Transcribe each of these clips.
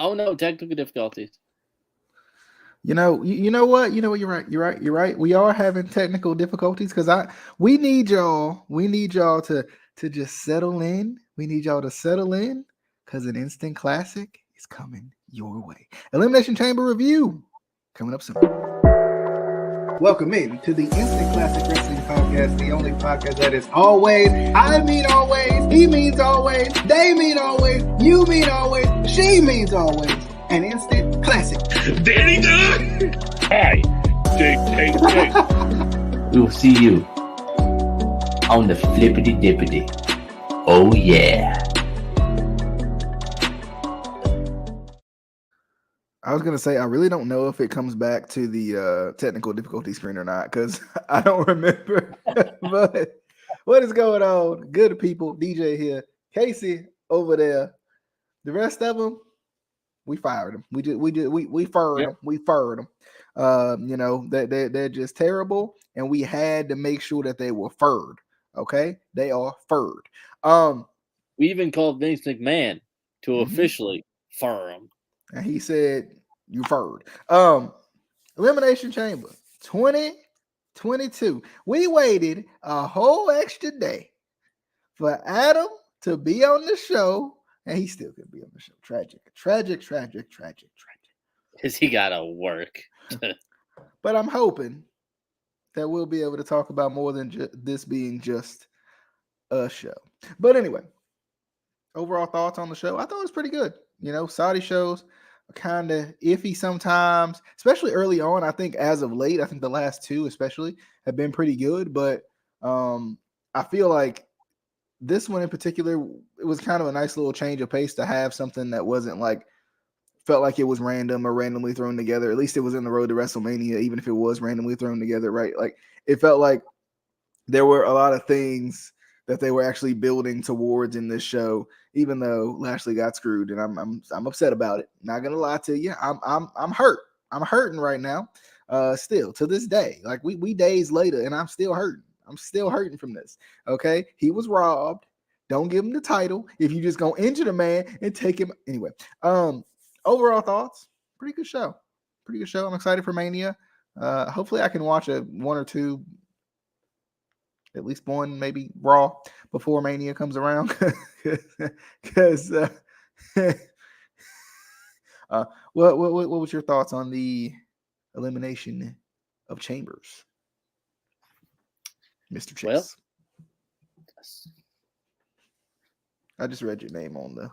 Oh no, technical difficulties. You know what? You're right. You're right. We are having technical difficulties because we need y'all. We need y'all to just settle in. We need y'all to settle in because an instant classic is coming your way. Elimination Chamber review coming up soon. Welcome in to the Instant Classic Wrestling Podcast, the only podcast that is always, I mean always, he means always, they mean always, you mean always, she means always, an instant classic. Danny Dunn! Hi, Jake. We will see you on the flippity dippity. Oh yeah. I was going to say, I really don't know if it comes back to the technical difficulty screen or not, because I don't remember. But what is going on? Good people, DJ here, Casey over there. The rest of them, we fired them. We fired them. We fired them. You know, they're just terrible, and we had to make sure that they were furred. Okay? They are furred. We even called Vince McMahon to officially fur him. And he said, you furred. Elimination Chamber 2022. We waited a whole extra day for Adam to be on the show, and he still could be on the show. Tragic. Because he got to work. But I'm hoping that we'll be able to talk about more than this being just a show. But anyway, overall thoughts on the show. I thought it was pretty good. You know, Saudi shows are kind of iffy sometimes, especially early on. I think as of late, I think the last two especially have been pretty good. But I feel like this one in particular, it was kind of a nice little change of pace to have something that wasn't like, felt like it was random or randomly thrown together. At least it was in the road to WrestleMania, even if it was randomly thrown together, right? Like it felt like there were a lot of things that they were actually building towards in this show, even though Lashley got screwed, and I'm upset about it. Not gonna lie to you, I'm hurt. I'm hurting right now, still to this day. Like we days later, and I'm still hurting. I'm still hurting from this. Okay, he was robbed. Don't give him the title if you just gonna injure the man and take him anyway. Overall thoughts, pretty good show. I'm excited for Mania. Hopefully I can watch one or two, at least one, maybe Raw before Mania comes around. Because what was your thoughts on the elimination of Chambers, Mr. Chase? Well, I just read your name on the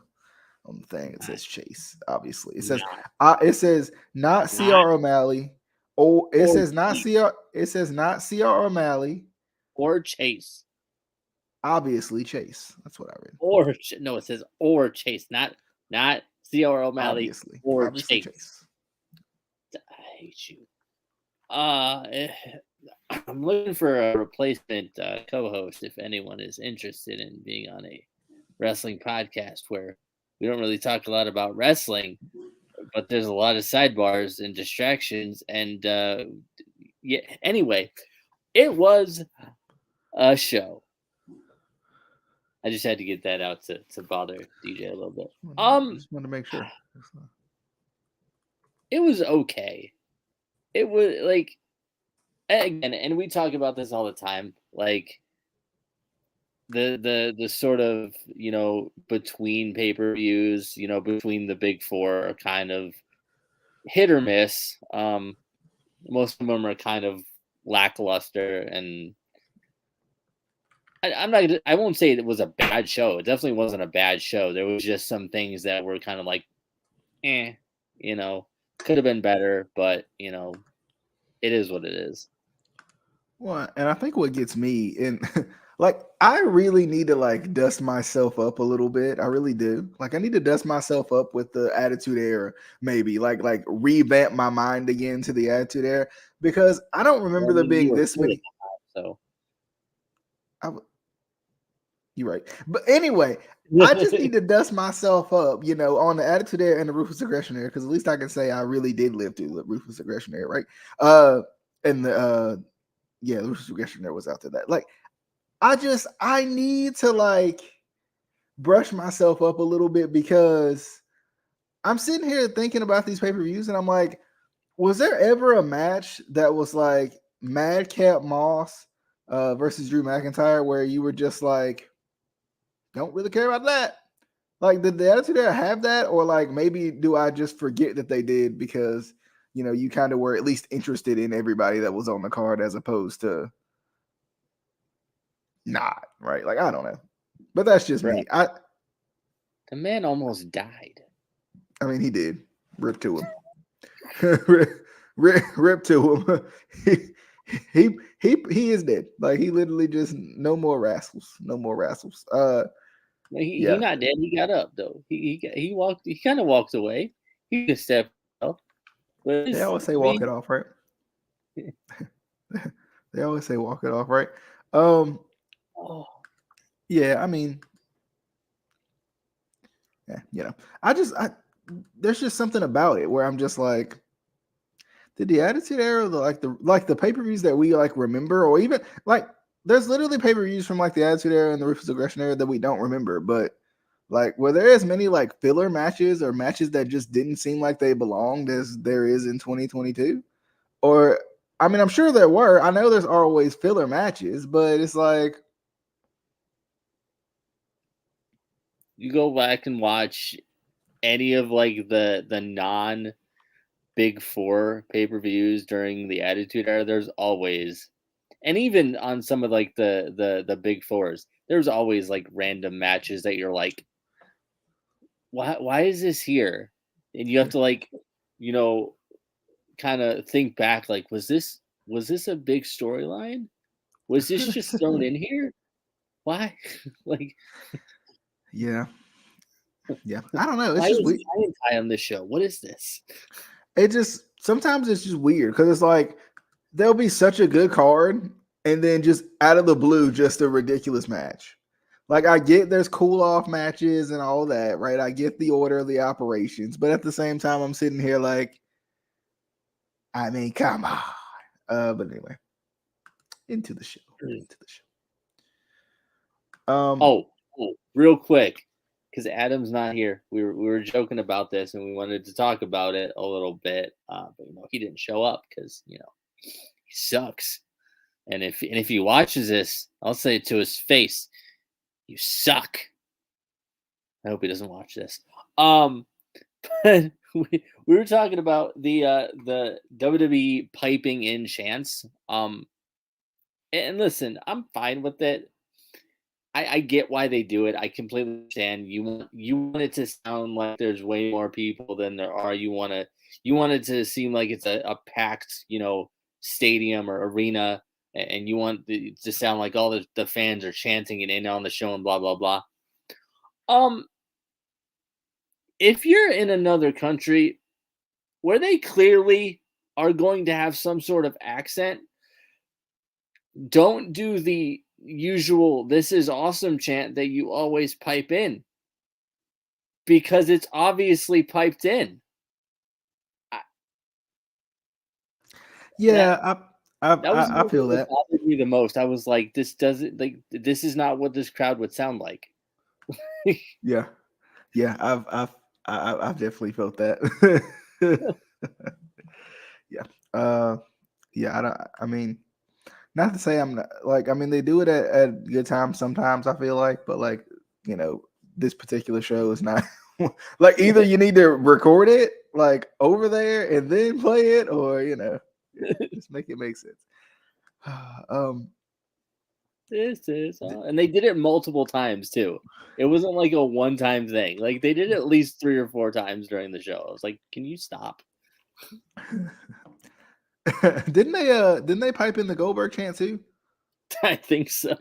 thing. It says Chase. Obviously, it says not CR O'Malley. Oh, it says not CR. It says not CR O'Malley or Chase. Obviously, Chase. That's what I read. Or no, it says or Chase, not CR O'Malley. Obviously, or Chase. I hate you. I'm looking for a replacement co-host if anyone is interested in being on a wrestling podcast where we don't really talk a lot about wrestling, but there's a lot of sidebars and distractions. And yeah, anyway, it was a show. I just had to get that out to bother DJ a little bit. Just wanted to make sure. It was okay. It was like, again, and we talk about this all the time, like the sort of, you know, between pay-per-views, you know, between the big four are kind of hit or miss. Most of them are kind of lackluster, and I won't say it was a bad show. It definitely wasn't a bad show. There was just some things that were kind of like, you know, could have been better, but you know, it is what it is. Well, and I think what gets me in, like, I really need to like dust myself up a little bit. I really do. Like, I need to dust myself up with the Attitude Era, maybe like revamp my mind again to the Attitude Era, because I don't remember there being this many. So, you're right. But anyway, I just need to dust myself up, you know, on the Attitude Era and the Ruthless Aggression Era, because at least I can say I really did live through the Ruthless Aggression Era, right? And the the Ruthless Aggression Era was after that. Like, I need to like brush myself up a little bit, because I'm sitting here thinking about these pay-per-views, and I'm like, was there ever a match that was like Madcap Moss versus Drew McIntyre where you were just like, don't really care about that? Like, did the Attitude Era have that, or like maybe do I just forget that they did because you kind of were at least interested in everybody that was on the card as opposed to not, right? Like, I don't know, but that's just me. The man almost died. I mean, he did. Rip to him. rip to him. He is dead. Like, he literally just no more rascals. No more rascals. He not dead. He got up though. He walked. He kind of walked away. He just stepped up. They always say walk it off, right? They always say walk it off, right? Yeah, I mean, yeah, there's just something about it where I'm just like, did the Attitude Era, the pay-per-views that we like remember, or even like there's literally pay-per-views from like the Attitude Era and the Ruthless Aggression Era that we don't remember, but like were there as many like filler matches or matches that just didn't seem like they belonged as there is in 2022? Or I mean, I'm sure there were. I know there's always filler matches, but it's like you go back and watch any of like the non Big Four pay-per-views during the Attitude Era, there's always, and even on some of like the Big Fours, there's always like random matches that you're like, why is this here? And you have to like, kind of think back, like, was this a big storyline? Was this just thrown in here? Why? Like, yeah. I don't know. It's why just is weird. Tie on this show? What is this? It just sometimes it's just weird because it's like there'll be such a good card and then just out of the blue, just a ridiculous match. Like I get there's cool off matches and all that, right? I get the order of the operations, but at the same time, I'm sitting here like, I mean, come on. But anyway, into the show. Oh, real quick, because Adam's not here. We were joking about this and we wanted to talk about it a little bit, but he didn't show up because he sucks. And if he watches this, I'll say it to his face, you suck. I hope he doesn't watch this. But we were talking about the WWE piping in chants. And listen, I'm fine with it. I get why they do it. I completely understand. You want it to sound like there's way more people than there are. You want it to seem like it's a packed, stadium or arena, and you want it to sound like all the fans are chanting it in on the show and blah blah blah. If you're in another country where they clearly are going to have some sort of accent, don't do the usual "this is awesome" chant that you always pipe in, because it's obviously piped in. I feel that bothered me the most. I was like, this is not what this crowd would sound like. yeah, I've definitely felt that. I mean, not to say I'm not, like, I mean, they do it at good times sometimes, I feel like, but like, this particular show is not like either you need to record it like over there and then play it, or just make it make sense. This is and they did it multiple times too. It wasn't like a one-time thing. Like they did it at least 3 or 4 times during the show. I was like, can you stop? Didn't they pipe in the Goldberg chant too? I think so.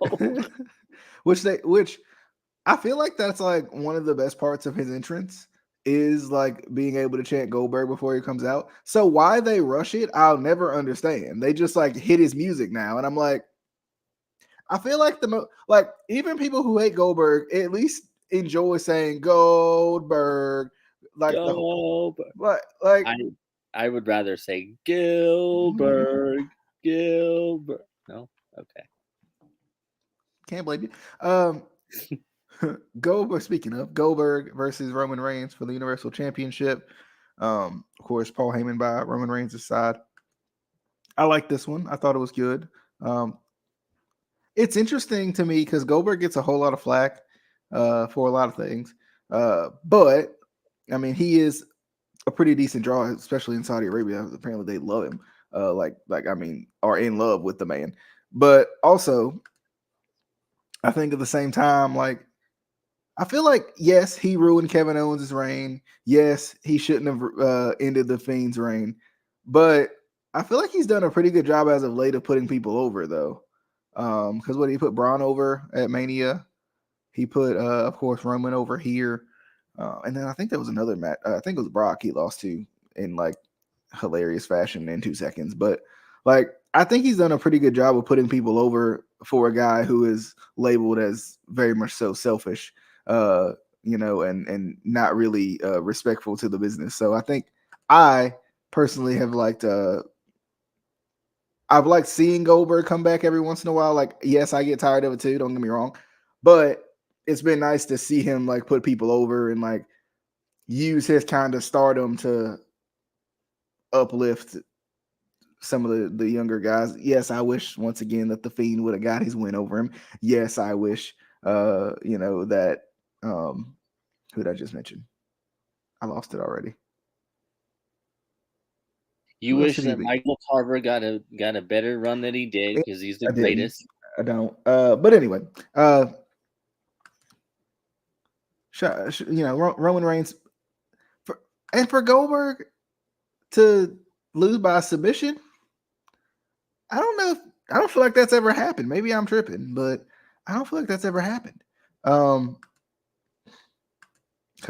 which I feel like that's like one of the best parts of his entrance is like being able to chant Goldberg before he comes out. So why they rush it, I'll never understand. They just like hit his music now, and I'm like, I feel like like even people who hate Goldberg at least enjoy saying Goldberg, like Goldberg. like I would rather say Gilbert. No, okay. Can't blame you. Goldberg. Speaking of Goldberg versus Roman Reigns for the Universal Championship. Of course, Paul Heyman by Roman Reigns' side. I like this one. I thought it was good. It's interesting to me because Goldberg gets a whole lot of flack for a lot of things. But I mean, he is a pretty decent draw, especially in Saudi Arabia. Apparently, they love him. I mean, are in love with the man. But also, I think at the same time, like, I feel like, yes, he ruined Kevin Owens' reign. Yes, he shouldn't have ended the Fiend's reign. But I feel like he's done a pretty good job as of late of putting people over, though. Because what he put Braun over at Mania, he put, of course, Roman over here, and then I think there was another match. I think it was Brock he lost to in like hilarious fashion in 2 seconds. But like, I think he's done a pretty good job of putting people over for a guy who is labeled as very much so selfish, and not really respectful to the business. So I think I personally have liked. I've liked seeing Goldberg come back every once in a while. Like, yes, I get tired of it too. Don't get me wrong, but it's been nice to see him like put people over and like use his kind of stardom to uplift some of the younger guys. Yes, I wish once again that the Fiend would have got his win over him. Yes, I wish that who did I just mention? I lost it already. You wish that Michael Carver got a better run than he did because he's the greatest. I don't. But anyway, Roman Reigns for Goldberg to lose by submission. I don't know. I don't feel like that's ever happened. Maybe I'm tripping, but I don't feel like that's ever happened. Because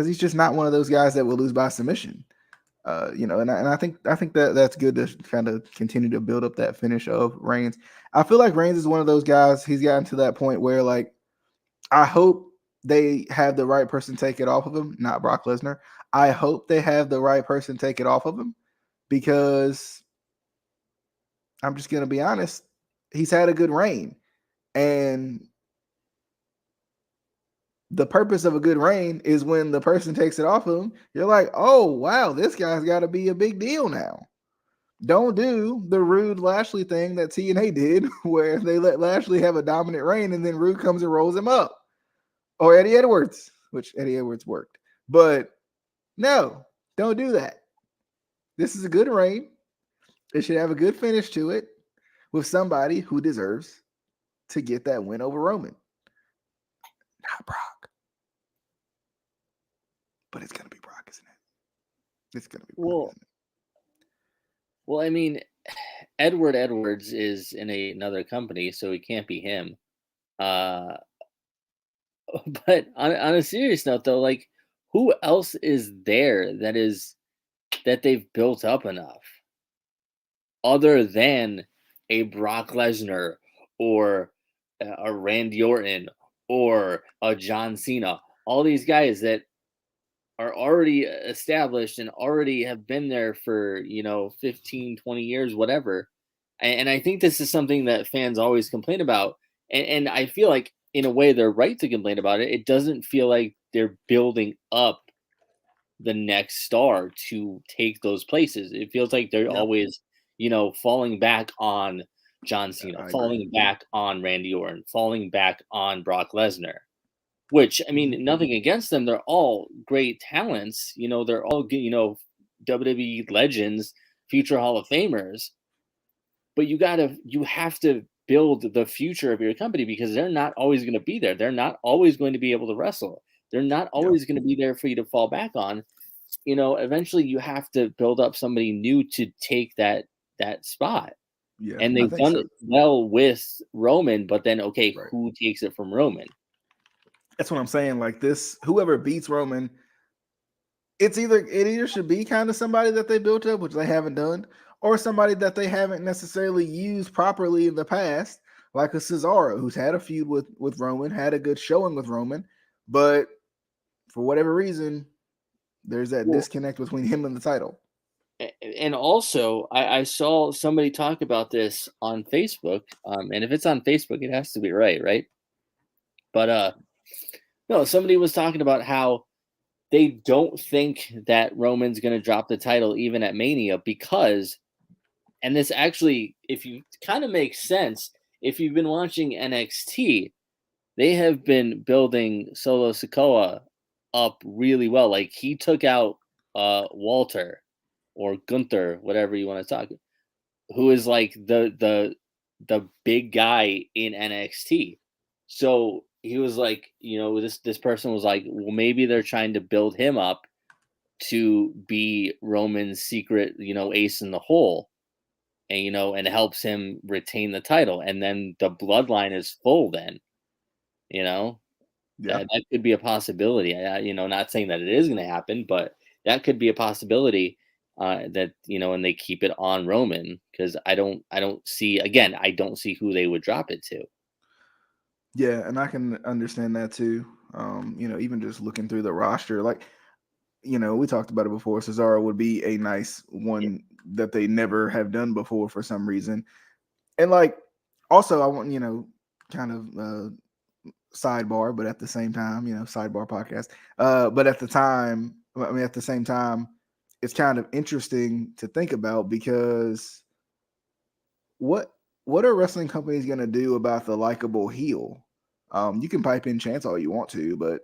he's just not one of those guys that will lose by submission. And I think that's good to kind of continue to build up that finish of Reigns. I feel like Reigns is one of those guys. He's gotten to that point where, like, I hope they have the right person take it off of him, not Brock Lesnar. I hope they have the right person take it off of him because I'm just going to be honest. He's had a good reign, and the purpose of a good reign is when the person takes it off of him, you're like, oh, wow, this guy's got to be a big deal now. Don't do the Rude Lashley thing that TNA did where they let Lashley have a dominant reign and then Rude comes and rolls him up. Or Eddie Edwards, which Eddie Edwards worked. But no, don't do that. This is a good reign. It should have a good finish to it with somebody who deserves to get that win over Roman. Not Brock. But it's going to be Brock, isn't it? It's going to be Brock, isn't it? Well, I mean, Edwards is in another company, so it can't be him. But on a serious note, though, like, who else is there that they've built up enough other than a Brock Lesnar or a Randy Orton or a John Cena? All these guys that are already established and already have been there for, 15, 20 years, whatever. And I think this is something that fans always complain about. And I feel like, in a way, they're right to complain about it. It doesn't feel like they're building up the next star to take those places. It feels like they're always, falling back on John Cena, falling back on Randy Orton, falling back on Brock Lesnar. Which, I mean, nothing against them. They're all great talents. They're all, WWE legends, future Hall of Famers. But you have to build the future of your company because they're not always going to be there. They're not always going to be able to wrestle. They're not always going to be there for you to fall back on. Eventually you have to build up somebody new to take that spot. Yeah, and they've done it well with Roman, but then, who takes it from Roman? That's what I'm saying. Like this, whoever beats Roman, it either should be kind of somebody that they built up, which they haven't done, or somebody that they haven't necessarily used properly in the past, like a Cesaro, who's had a feud with Roman, had a good showing with Roman, but for whatever reason, there's that disconnect between him and the title. And also, I saw somebody talk about this on Facebook, and if it's on Facebook, it has to be right? But No, somebody was talking about how they don't think that Roman's going to drop the title even at Mania because, and this actually, if you kind of makes sense, if you've been watching NXT, they have been building Solo Sikoa up really well. Like he took out Walter or Gunther, whatever you want to talk, who is like the big guy in NXT. So he was like, this person was like, well, maybe they're trying to build him up to be Roman's secret, ace in the hole, and and helps him retain the title, and then the bloodline is full. Then, Yeah. that could be a possibility. Not saying that it is going to happen, but that could be a possibility. That and they keep it on Roman because I don't see who they would drop it to. Yeah, and I can understand that too. Even just looking through the roster, like, we talked about it before. Cesaro would be a nice one that they never have done before for some reason. And like, also, I want, kind of sidebar, but at the same time, sidebar podcast. But at the same time, it's kind of interesting to think about because what are wrestling companies going to do about the likable heel? You can pipe in chants all you want to, but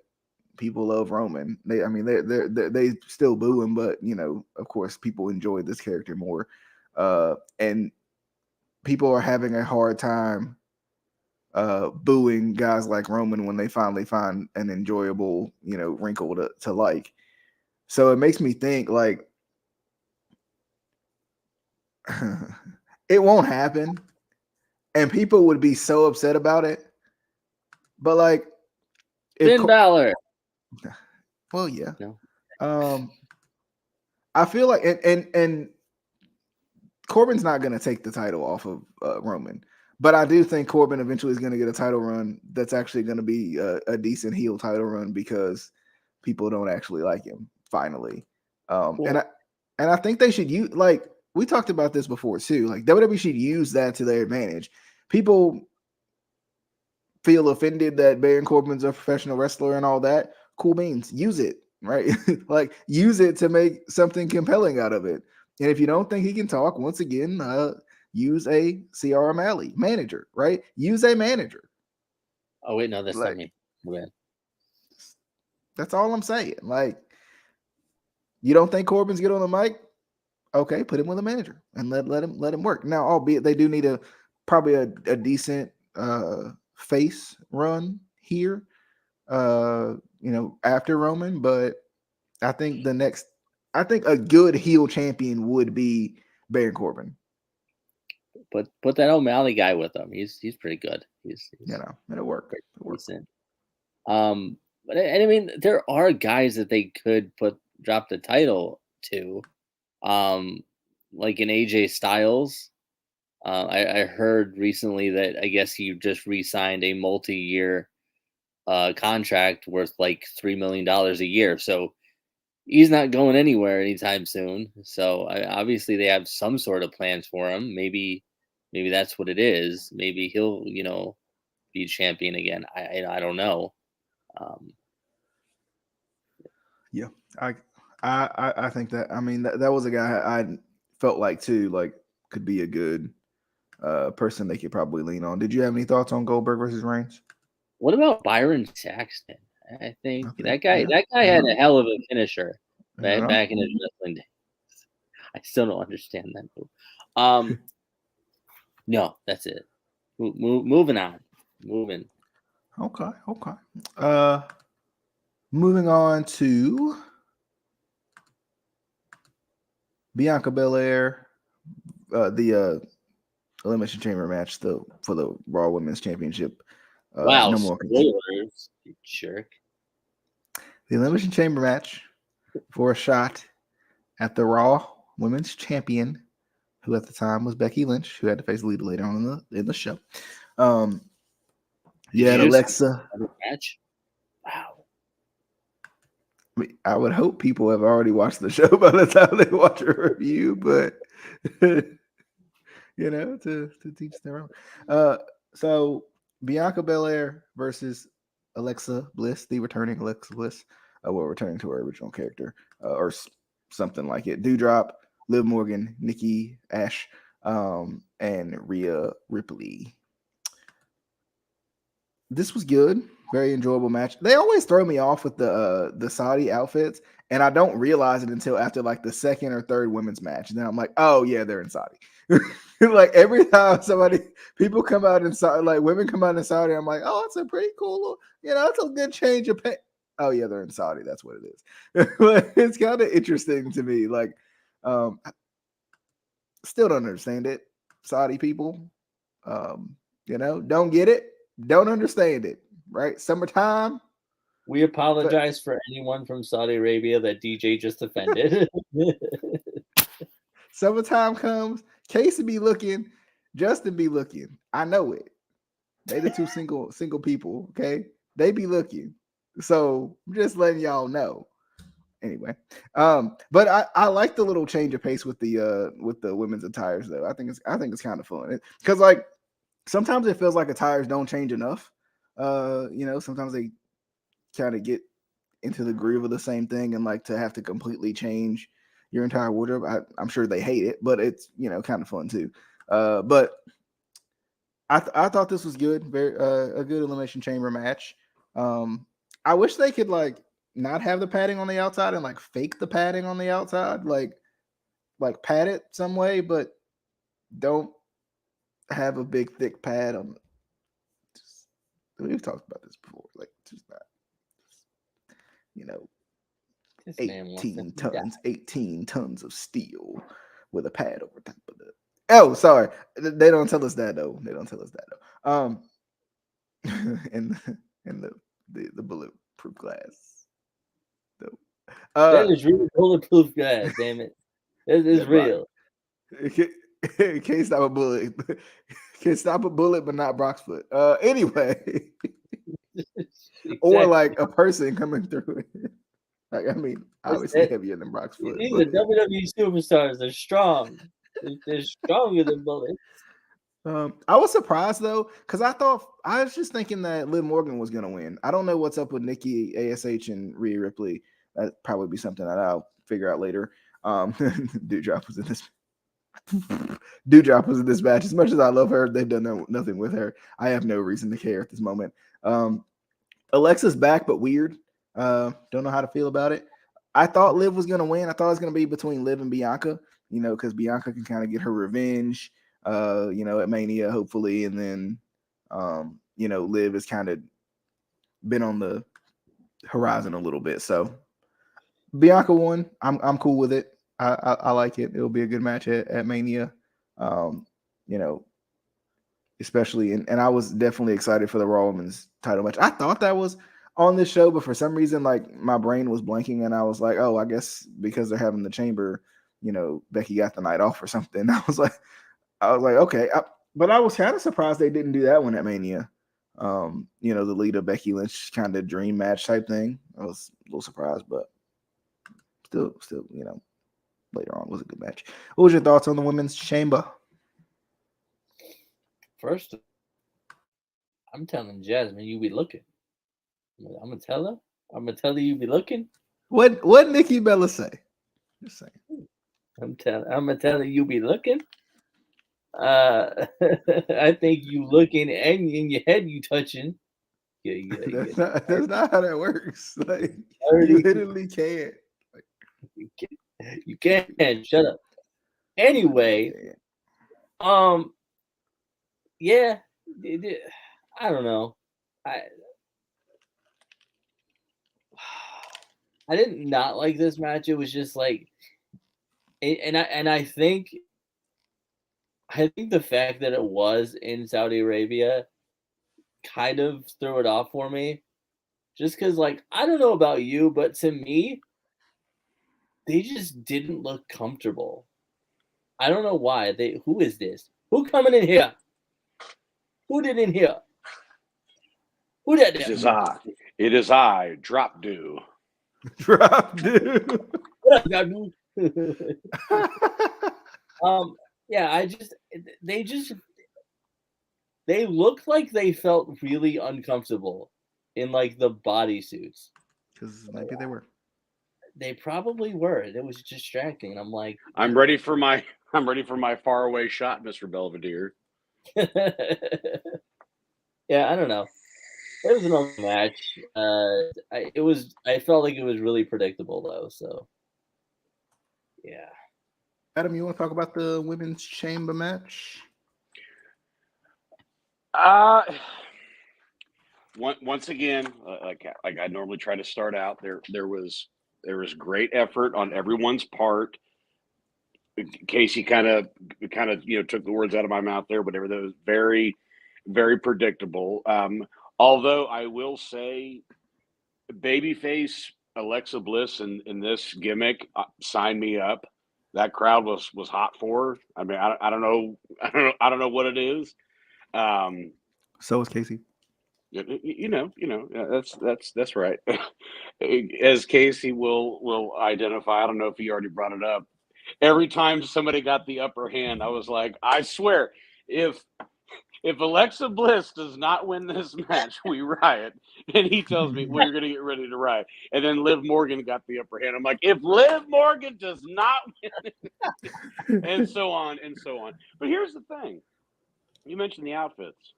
people love Roman. They still boo him, but of course, people enjoy this character more. And people are having a hard time booing guys like Roman when they finally find an enjoyable, wrinkle to like. So it makes me think like it won't happen, and people would be so upset about it. But like, Finn Balor. Well, yeah. No. I feel like and Corbin's not going to take the title off of Roman, but I do think Corbin eventually is going to get a title run that's actually going to be a decent heel title run because people don't actually like him finally. And I think they should use, like we talked about this before too, like WWE should use that to their advantage. People feel offended that Baron Corbin's a professional wrestler and all that. Cool beans. Use it, right? Like use it to make something compelling out of it. And if you don't think he can talk, once again, use a CR O'Malley manager, right? Use a manager. Oh wait, no, that's not me. Okay. That's all I'm saying. Like, you don't think Corbin's good on the mic? Okay, put him with a manager and let him work. Now, albeit they do need probably a decent face run here, after Roman, but I think a good heel champion would be Baron Corbin. Put that O'Malley guy with him. He's pretty good. He's it'll work. Decent. But I mean, there are guys that they could drop the title to, like an AJ Styles. I heard recently that I guess he just re-signed a multi-year contract worth like $3 million a year. So he's not going anywhere anytime soon. So obviously they have some sort of plans for him. Maybe that's what it is. Maybe he'll be champion again. I don't know. Yeah, I think that. I mean, that was a guy I felt like too, like could be a good person they could probably lean on. Did you have any thoughts on Goldberg versus Reigns? What about Byron Saxton? I think that guy had a hell of a finisher back in his wrestling days. I still don't understand that move. No, that's it. Moving on. Okay. Moving on to Bianca Bel Air, the Elimination Chamber match for the Raw Women's Championship. Wow, no more spoilers, you jerk. The Elimination Chamber match for a shot at the Raw Women's Champion, who at the time was Becky Lynch, who had to face Lita later on in the show. Alexa. Match? Wow. I mean, I would hope people have already watched the show by the time they watch a review, but to teach their own. So Bianca Bel Air versus Alexa Bliss, the returning Alexa Bliss, returning to her original character, or something like it. Doudrop, Liv Morgan, Nikki Ash, and Rhea Ripley. This was good. Very enjoyable match. They always throw me off with the Saudi outfits, and I don't realize it until after like the second or third women's match. And then I'm like, oh yeah, they're in Saudi. Like every time people come out in Saudi, like women come out in Saudi, I'm like, oh, it's a pretty cool, it's a good change of pay. Oh yeah, they're in Saudi. That's what it is. But it's kind of interesting to me. Like, still don't understand it. Saudi people, don't get it, don't understand it. Right? Summertime. We apologize for anyone from Saudi Arabia that DJ just offended. Summertime comes, Casey be looking, Justin be looking. I know it. They the two single people, okay? They be looking. So I'm just letting y'all know. Anyway, but I like the little change of pace with the women's attires though. I think it's kind of fun because like sometimes it feels like attires don't change enough. Sometimes they kind of get into the groove of the same thing and like to have to completely change your entire wardrobe. I'm sure they hate it, but it's kind of fun too. But I thought this was good. Very a good Elimination Chamber match. I wish they could like not have the padding on the outside and like fake the padding on the outside, like pad it some way, but don't have a big thick pad on. We've talked about this before. Like, just not, 18 tons of steel with a pad over top of it. Oh, sorry. They don't tell us that though. And the bulletproof glass. That is real bulletproof glass. Damn it, it is real. Can't stop a bullet. Can stop a bullet, but not Brock's foot. Anyway, exactly. Or like a person coming through it. Like, I mean, obviously heavier than Brock's foot. These are WWE superstars. They're strong. They're stronger than bullets. I was surprised though, because I was just thinking that Liv Morgan was gonna win. I don't know what's up with Nikki ASH and Rhea Ripley. That'd probably be something that I'll figure out later. Doudrop was in this. Doudrop was in this match. As much as I love her, they've done nothing with her. I have no reason to care at this moment. Alexa's back, but weird. Don't know how to feel about it. I thought Liv was gonna win. I thought it was gonna be between Liv and Bianca, because Bianca can kind of get her revenge, at Mania, hopefully, and then Liv has kind of been on the horizon a little bit. So Bianca won. I'm cool with it. I like it. It'll be a good match at Mania. Especially and I was definitely excited for the Raw Women's title match. I thought that was on this show, but for some reason, like my brain was blanking, and I was like, oh, I guess because they're having the chamber, Becky got the night off or something. I was like, okay, but I was kind of surprised they didn't do that one at Mania. The Lita Becky Lynch kind of dream match type thing. I was a little surprised, but still, later on was a good match. What was your thoughts on the women's chamber? First, I'm telling Jasmine you be looking. I'm gonna tell her. I'm gonna tell her you be looking. What Nikki Bella say? Just saying. I'm gonna tell her you be looking. I think you looking and in your head you touching. Yeah. That's not how that works. Like you literally can't. You can't. Shut up. Anyway, yeah, I don't know. I did not like this match. It was just like, I think the fact that it was in Saudi Arabia kind of threw it off for me. Just because, like, I don't know about you, but to me, they just didn't look comfortable. I don't know why. Who is this? Who coming in here? Who did in here? Who did that? It is I, Drop Do. Drop Do. What up, Drop Do? Yeah, they looked like they felt really uncomfortable. in like the bodysuits. Because maybe they were. They probably were. And it was distracting. And I'm like, I'm ready for my faraway shot, Mr. Belvedere. yeah, I don't know. It was an okay match. I felt like it was really predictable though. So, yeah. Adam, you want to talk about the women's chamber match? Once again, like I normally try to start out, there was great effort on everyone's part. Casey kind of took the words out of my mouth there, but that was very, very predictable. Although I will say, babyface Alexa Bliss in this gimmick, sign me up. That crowd was hot for her. I mean, I don't know what it is. So is Casey. That's right. As Casey will identify, I don't know if he already brought it up. Every time somebody got the upper hand, I was like, I swear, if Alexa Bliss does not win this match, we riot. And he tells me, well, you're going to get ready to riot. And then Liv Morgan got the upper hand. I'm like, if Liv Morgan does not win, and so on and so on. But here's the thing. You mentioned the outfits.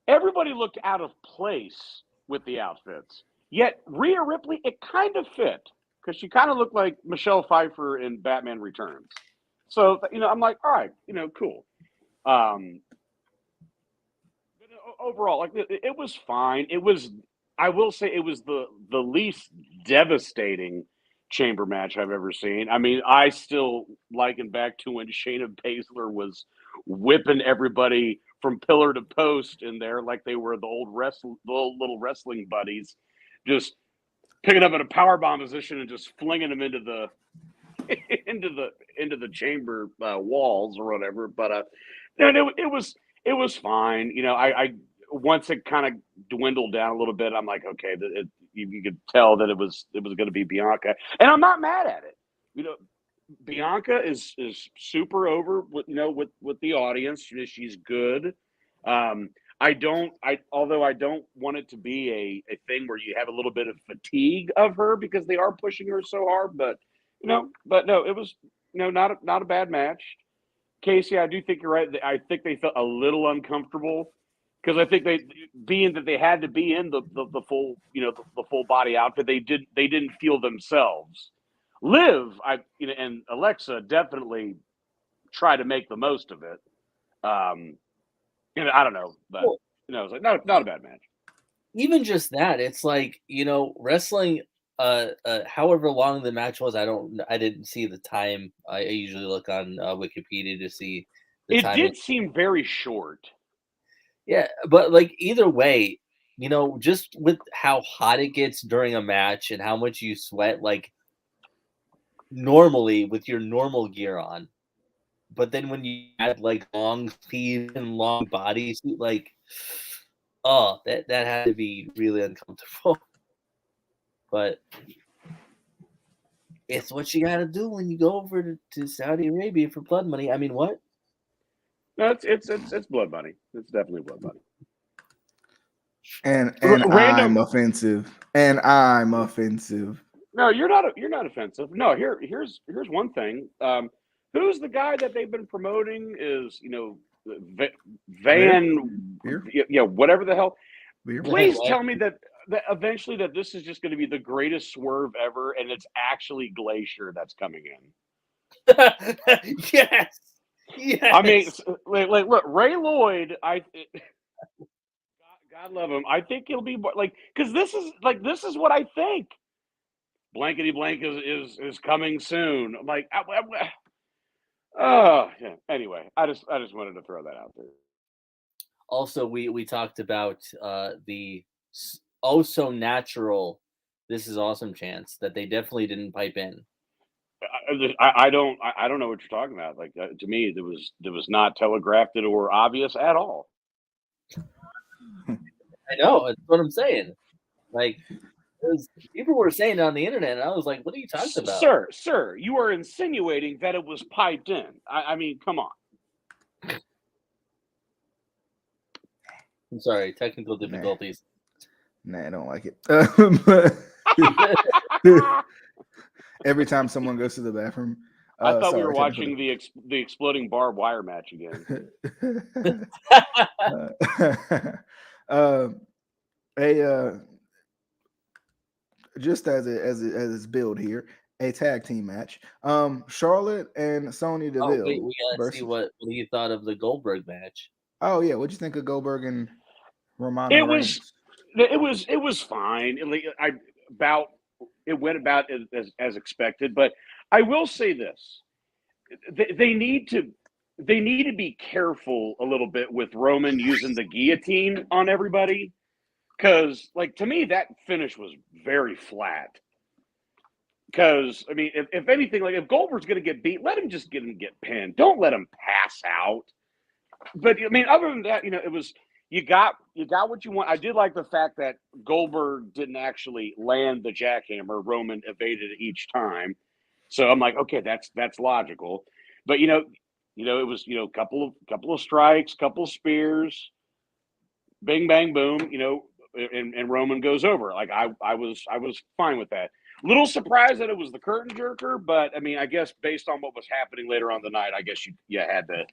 Everybody looked out of place with the outfits. Yet Rhea Ripley, it kind of fit because she kind of looked like Michelle Pfeiffer in Batman Returns. So, I'm like, all right, cool. Overall, like it was fine. I will say it was the least devastating chamber match I've ever seen. I mean, I still liken back to when Shayna Baszler was whipping everybody from pillar to post in there like they were the old little wrestling buddies, just picking up in a powerbomb position and just flinging them into the into the chamber walls or whatever. But it was fine. I once it kind of dwindled down a little bit, I'm like, okay, you could tell that it was going to be Bianca, and I'm not mad at it. Bianca is super over with the audience. She's good. Although I don't want it to be a thing where you have a little bit of fatigue of her because they are pushing her so hard. But no, it was not a bad match. Casey, I do think you're right. I think they felt a little uncomfortable because I think they had to be in the full the full body outfit. They didn't feel themselves. Liv, and Alexa definitely try to make the most of it. I don't know, but it was like not a bad match. Even just that, it's like wrestling. However long the match was, I didn't see the time. I usually look on Wikipedia to see the time. It did seem very short. Yeah, but like either way, just with how hot it gets during a match and how much you sweat, like normally with your normal gear on, but then when you add like long sleeves and long bodies, like, oh, that had to be really uncomfortable. But it's what you got to do when you go over to Saudi Arabia for blood money. I mean, what? No, it's blood money. It's definitely blood money. And I'm offensive. And I'm offensive. No, you're not offensive. No, here's one thing. Who's the guy that they've been promoting is Van Beer? Yeah, whatever the hell. Beer? Please tell me that eventually that this is just going to be the greatest swerve ever, and it's actually Glacier that's coming in. Yes. I mean, like look, Ray Lloyd. God love him. I think he'll be like because this is what I think. Blankety blank is coming soon. I'm like, oh yeah. Anyway, I just wanted to throw that out there. Also, we talked about the so natural "This is awesome" chants that they definitely didn't pipe in. I don't know what you're talking about. Like to me, there was not telegraphed or obvious at all. I know, that's what I'm saying. Like, people were saying it on the internet, and I was like, "What are you talking about, sir? You are insinuating that it was piped in. I mean, come on." I'm sorry, technical difficulties. Nah, I don't like it. Every time someone goes to the bathroom, I thought we sorry, were watching the exploding barbed wire match again. Just as it's billed here, a tag team match. Charlotte and Sonya Deville. Oh, wait, we gotta versus... see what you thought of the Goldberg match. Oh yeah, what'd you think of Goldberg and Romano? It was fine. It went about as expected, but I will say this: they need to be careful a little bit with Roman using the guillotine on everybody, because like to me that finish was very flat. Because I mean, if anything, like if Goldberg's going to get beat, let him just get pinned. Don't let him pass out. But I mean, other than that, it was you got what you want. I did like the fact that Goldberg didn't actually land the jackhammer. Roman evaded it each time, so I'm like, okay, that's logical. But it was couple of strikes, couple of spears, bing bang boom, and Roman goes over. Like I was fine with that. Little surprised that it was the curtain jerker, but I mean, I guess based on what was happening later on the night, I guess you had to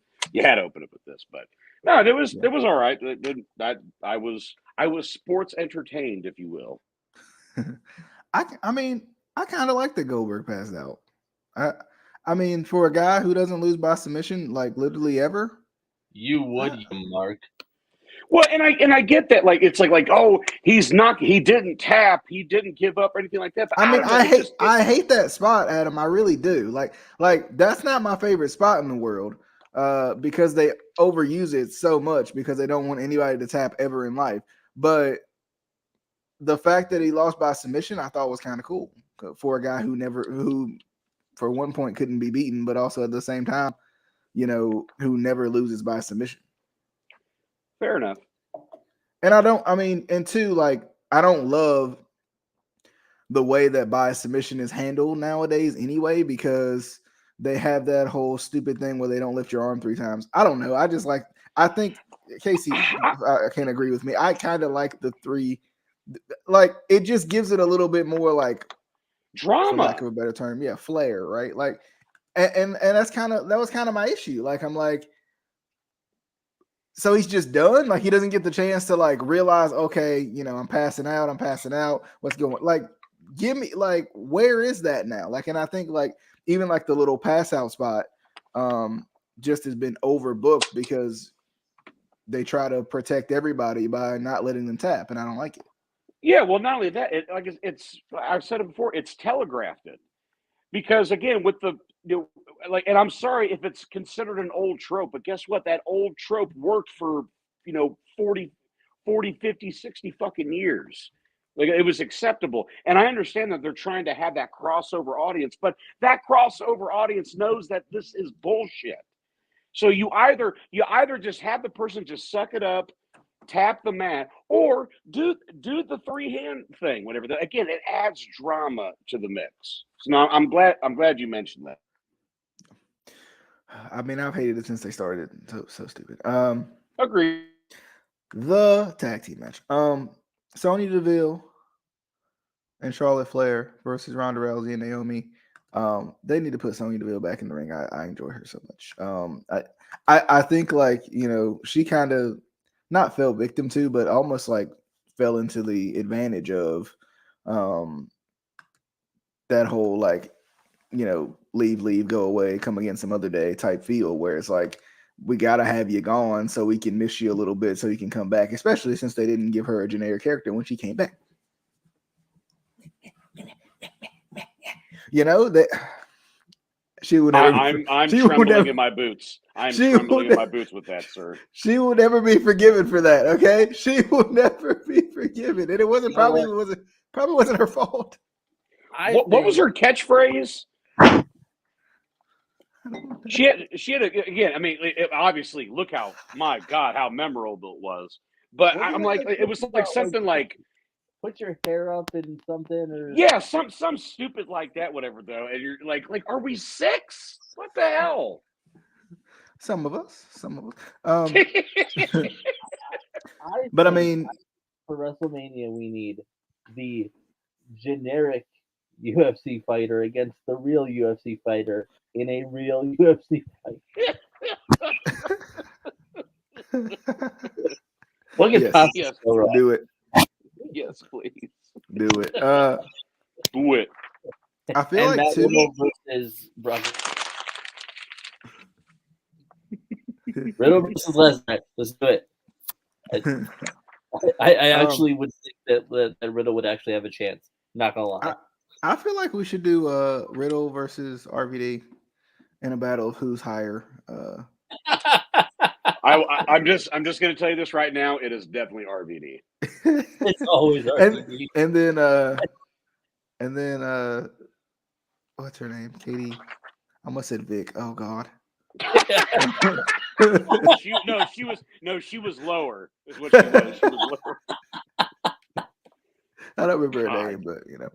open it with this. But no, it was all right. I was sports entertained, if you will. I mean, I kind of like that Goldberg passed out. I mean, for a guy who doesn't lose by submission, like literally ever, you would, Mark. Well, and I get that. Like it's like oh, he didn't tap, he didn't give up or anything like that. But I mean, I hate that spot, Adam. I really do. Like that's not my favorite spot in the world. Because they overuse it so much because they don't want anybody to tap ever in life. But the fact that he lost by submission, I thought was kind of cool for a guy who for one point couldn't be beaten, but also at the same time, who never loses by submission. Fair enough. And I don't love the way that by submission is handled nowadays anyway, because they have that whole stupid thing where they don't lift your arm 3 times. I don't know. I think Casey can't agree with me. I kind of like the 3. Like it just gives it a little bit more like drama, for lack of a better term. Yeah, flair, right? Like, and that was kind of my issue. Like I'm like, so he's just done. Like he doesn't get the chance to like realize, okay, I'm passing out. What's going? Like, give me like, where is that now? Like, and I think like even like the little pass out spot, just has been overbooked because they try to protect everybody by not letting them tap, and I don't like it. Yeah, well, not only that, I've said it before, it's telegraphed it. Because again, with the and I'm sorry if it's considered an old trope, but guess what? That old trope worked for 40, 50, 60 fucking years. Like it was acceptable. And I understand that they're trying to have that crossover audience, but that crossover audience knows that this is bullshit. So you either just have the person just suck it up, tap the mat, or do the 3-hand thing, whatever. Again, it adds drama to the mix. So now I'm glad you mentioned that. I mean, I've hated it since they started. So stupid. Agreed. The tag team match. Sonya Deville and Charlotte Flair versus Ronda Rousey and Naomi. They need to put Sonya Deville back in the ring. I enjoy her so much. I think like she kind of not fell victim to, but almost like fell into the advantage of that whole like leave, go away, come again some other day type feel, where it's like we gotta have you gone so we can miss you a little bit so you can come back, especially since they didn't give her a generic character when she came back. That she would never. I'm trembling in my boots. I'm trembling in my boots with that, sir. She will never be forgiven for that. Okay, she will never be forgiven, and it wasn't probably wasn't her fault. What was her catchphrase? She had again. I mean, obviously, look how how memorable it was. But I'm like, it was like something like. Put your hair up in something, or some stupid like that, whatever. Though, and you're like, are we 6? What the hell? Some of us. But I mean, for WrestleMania, we need the generic UFC fighter against the real UFC fighter in a real UFC fight. What could Yes. possibly Yes. go wrong? Do it. Yes, please. Do it. Do it. I feel And like Matt too. Riddle versus Brock. Riddle versus Lesnar. Let's do it. I actually would think that Riddle would actually have a chance. Not gonna lie. I feel like we should do Riddle versus RVD in a battle of who's higher. I'm just going to tell you this right now. It is definitely RVD. It's always RVD. And then what's her name? Katie. I almost said Vic. Oh God. She was lower. Is what she was. She was lower. I don't remember her name, but you know.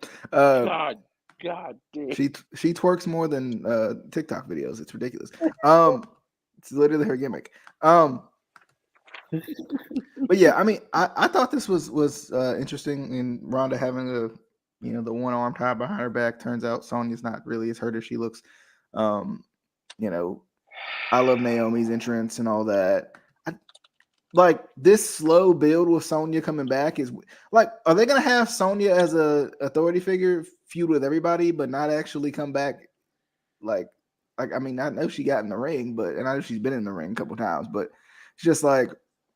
God damn. She twerks more than TikTok videos. It's ridiculous. It's literally her gimmick. But yeah, I mean, I thought this was interesting in Ronda having the one arm tied behind her back. Turns out Sonya's not really as hurt as she looks. I love Naomi's entrance and all that. Like this slow build with Sonya coming back is like, are they gonna have Sonya as a authority figure feud with everybody, but not actually come back? Like I mean, I know she got in the ring, and I know she's been in the ring a couple times, but it's just like,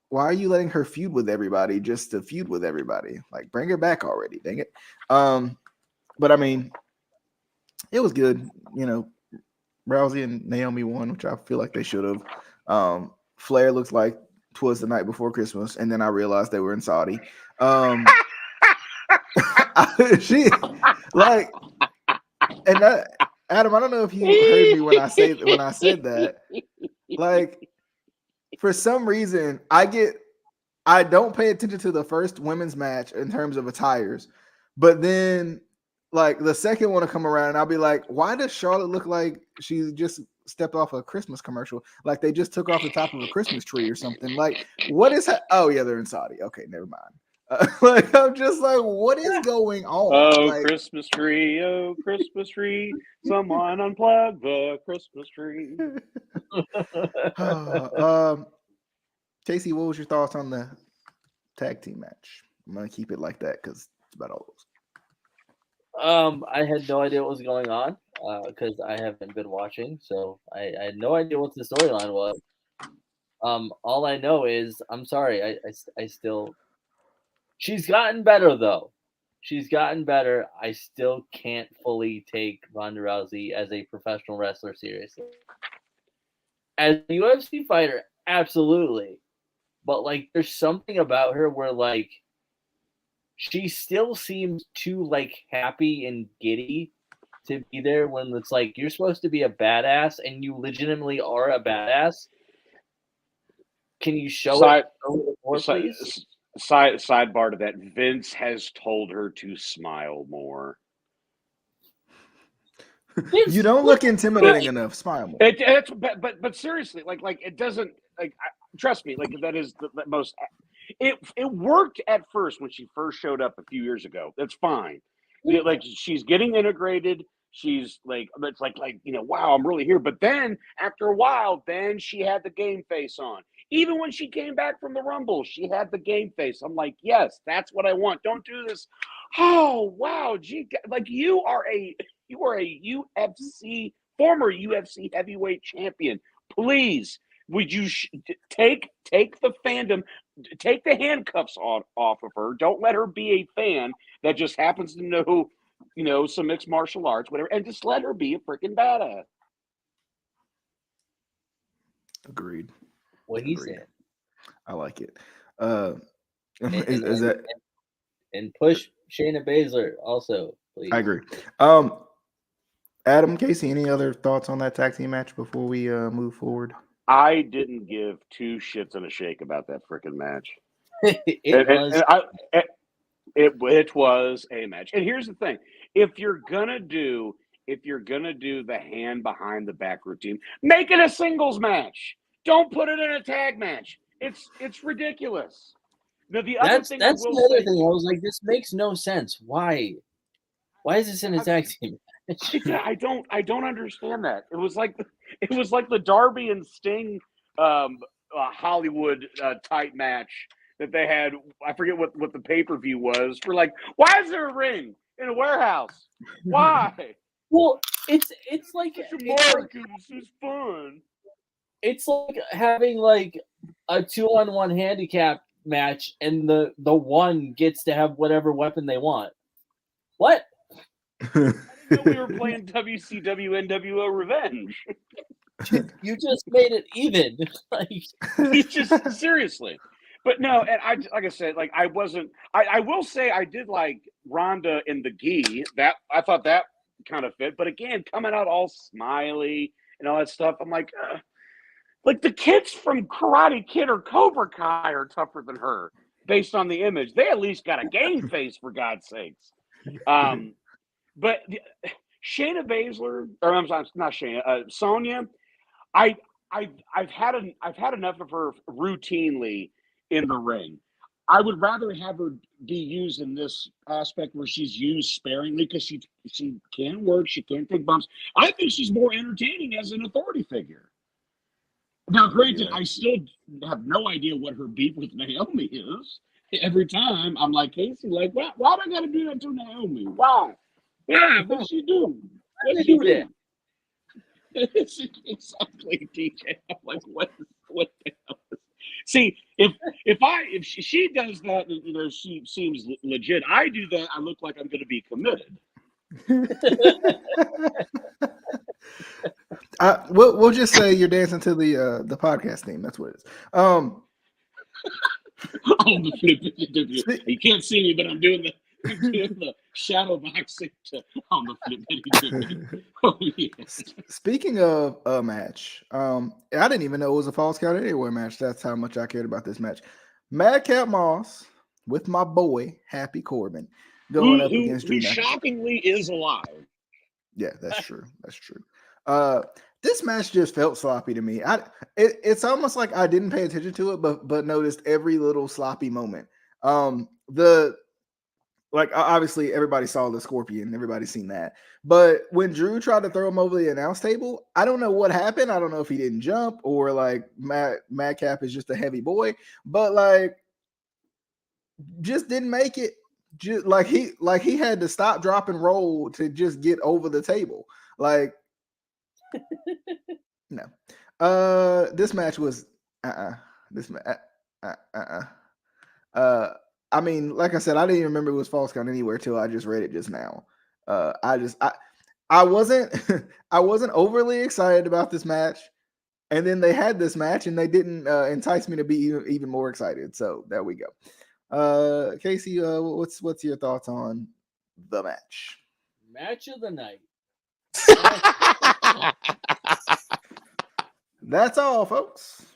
why are you letting her feud with everybody just to feud with everybody? Like, bring her back already, dang it. But I mean, it was good. Rousey and Naomi won, which I feel like they should have. Flair looks like twas the night before Christmas, and then I realized they were in Saudi. She like, and that, Adam, I don't know if you heard me when I said that. Like, for some reason, I don't pay attention to the first women's match in terms of attires, but then like the second one to come around, and I'll be like, why does Charlotte look like she just stepped off a Christmas commercial? Like they just took off the top of a Christmas tree or something. Like, what is oh yeah, they're in Saudi. Okay, never mind. Like, I'm just like, what is going on? Oh, like, Christmas tree, someone unplug the Christmas tree. Casey, what was your thoughts on the tag team match? I'm gonna keep it like that because it's about all those. I had no idea what was going on because I haven't been watching, so I had no idea what the storyline was. All I know is, I'm sorry, I still. She's gotten better though. She's gotten better. I still can't fully take Ronda Rousey as a professional wrestler seriously. As a UFC fighter, absolutely, but like, there's something about her where like, she still seems too like happy and giddy to be there when it's like, you're supposed to be a badass and you legitimately are a badass. Can you show it a little more, please? Sidebar to that, Vince has told her to smile more. You don't look intimidating enough. Smile more. But seriously, like it doesn't, like, trust me, like that is the most. It worked at first when she first showed up a few years ago. That's fine. Like, she's getting integrated. She's like, it's like wow, I'm really here. But then after a while, then she had the game face on. Even when she came back from the Rumble, she had the game face. I'm like, yes, that's what I want. Don't do this. Oh wow, gee, like you are a UFC former UFC heavyweight champion. Please, would you take the fandom, take the handcuffs off of her? Don't let her be a fan that just happens to know some mixed martial arts, whatever, and just let her be a freaking badass. Agreed. What he said. I like it. And push Shayna Baszler also, please. I agree. Adam, Casey, any other thoughts on that tag team match before we move forward? I didn't give two shits and a shake about that freaking match. It was a match. And here's the thing: if you're gonna do the hand behind the back routine, make it a singles match. Don't put it in a tag match. It's ridiculous. Now, the other thing That's I will the other say, thing. I was like, this makes no sense. Why? Why is this in a tag team match? I don't understand that. It was like the Darby and Sting Hollywood type match that they had. I forget what the pay-per-view was. We're like, why is there a ring in a warehouse? Why? Well, it's like This is fun. it's like having like a 2-on-1 handicap match, and the one gets to have whatever weapon they want. What? I didn't know we were playing WCW NWO Revenge. You just made it even. Like, You just seriously. But no, and like I said, like I will say I did like Ronda in the gi. That I thought that kind of fit. But again, coming out all smiley and all that stuff, I'm like the kids from Karate Kid or Cobra Kai are tougher than her based on the image. They at least got a game face, for God's sakes. But Shayna Baszler, or I'm sorry, not Shayna, Sonya, I've had enough of her routinely in the ring. I would rather have her be used in this aspect where she's used sparingly because she can work, she can take bumps. I think she's more entertaining as an authority figure. Now, granted, I still have no idea what her beef with Naomi is. Every time I'm like, Casey, like, why do I got to do that to Naomi? Why? Yeah, what'd she do? What'd she do? Exactly, DJ. I'm like, what the hell? See, if she does that, you know, she seems legit. I do that, I look like I'm going to be committed. We'll just say you're dancing to the podcast theme. That's what it is. On the flip, you can't see me, but I'm doing the shadow boxing on the flip. Oh, yes. Speaking of a match, I didn't even know it was a Falls Count Anywhere match. That's how much I cared about this match. Madcap Moss with my boy Happy Corbin going up against Drew who shockingly is alive. Yeah, that's true. That's true. This match just felt sloppy to me. It's almost like I didn't pay attention to it, but noticed every little sloppy moment. Obviously everybody saw the Scorpion, everybody's seen that. But when Drew tried to throw him over the announce table, I don't know what happened. I don't know if he didn't jump or like Madcap is just a heavy boy, but like just didn't make it. Just like he had to stop, drop, and roll to just get over the table. Like no. This match was I mean, like I said, I didn't even remember it was Falls Count Anywhere till I just read it just now. I wasn't I wasn't overly excited about this match, and then they had this match and they didn't entice me to be even more excited. So there we go. Casey, what's your thoughts on the match? Match of the night. That's all, folks.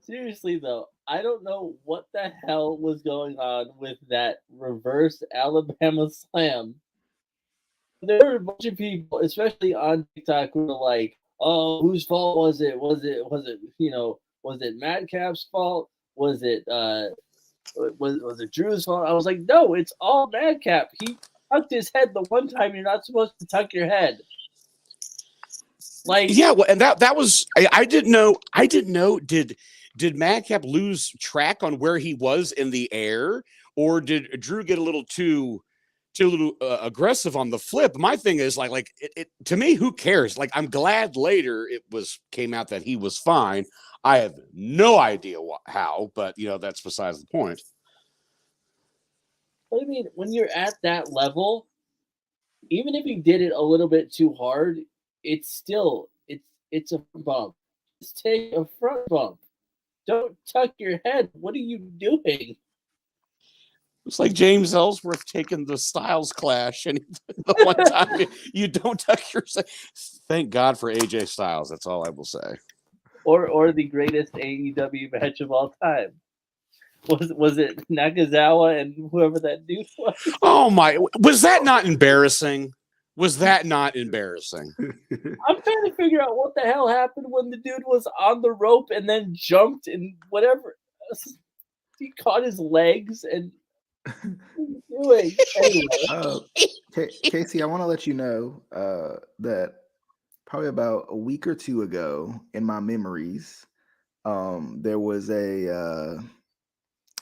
Seriously though, I don't know what the hell was going on with that reverse Alabama slam. There were a bunch of people, especially on TikTok, who were like, "Oh, whose fault was it? Was it Madcap's fault? Was it Drew's fault?" I was like, "No, it's all Madcap. He tucked his head the one time you're not supposed to tuck your head." Like, yeah, well, and that was I didn't know. Did Madcap lose track on where he was in the air, or did Drew get a little too aggressive on the flip? My thing is like it to me, who cares? Like, I'm glad later came out that he was fine. I have no idea how, but that's besides the point. But I mean, when you're at that level, even if he did it a little bit too hard, it's still it's a bump. Just take a front bump. Don't tuck your head. What are you doing? It's like James Ellsworth taking the Styles Clash, and the one time you don't tuck your. Thank God for AJ Styles. That's all I will say. Or the greatest AEW match of all time. Was it Nakazawa and whoever that dude was? Oh my! Was that not embarrassing? Was that not embarrassing? I'm trying to figure out what the hell happened when the dude was on the rope and then jumped and whatever. he caught his legs and what are you doing? Anyway. Casey, I want to let you know that probably about a week or two ago in my memories, there was a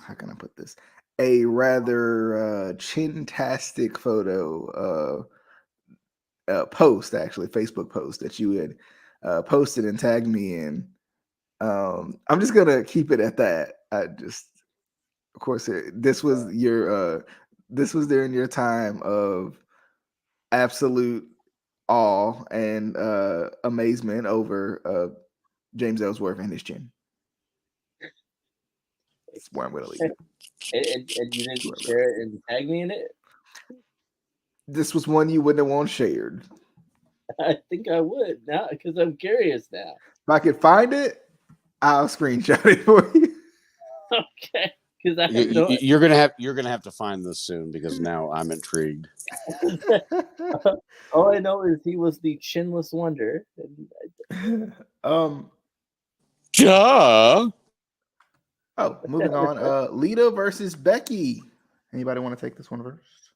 how can I put this? A rather chin-tastic photo post, actually, Facebook post that you had posted and tagged me in. I'm just gonna keep it at that. Of course, this was during your time of absolute awe and amazement over James Ellsworth and his chin. That's where I'm gonna leave it. And you didn't share it and tag me in it? This was one you wouldn't have want shared. I think I would now because I'm curious now. If I could find it, I'll screenshot it for you. Okay, because you're gonna have to find this soon because now I'm intrigued. All I know is he was the chinless wonder. Duh. Oh, moving on. Lita versus Becky. Anybody want to take this one first?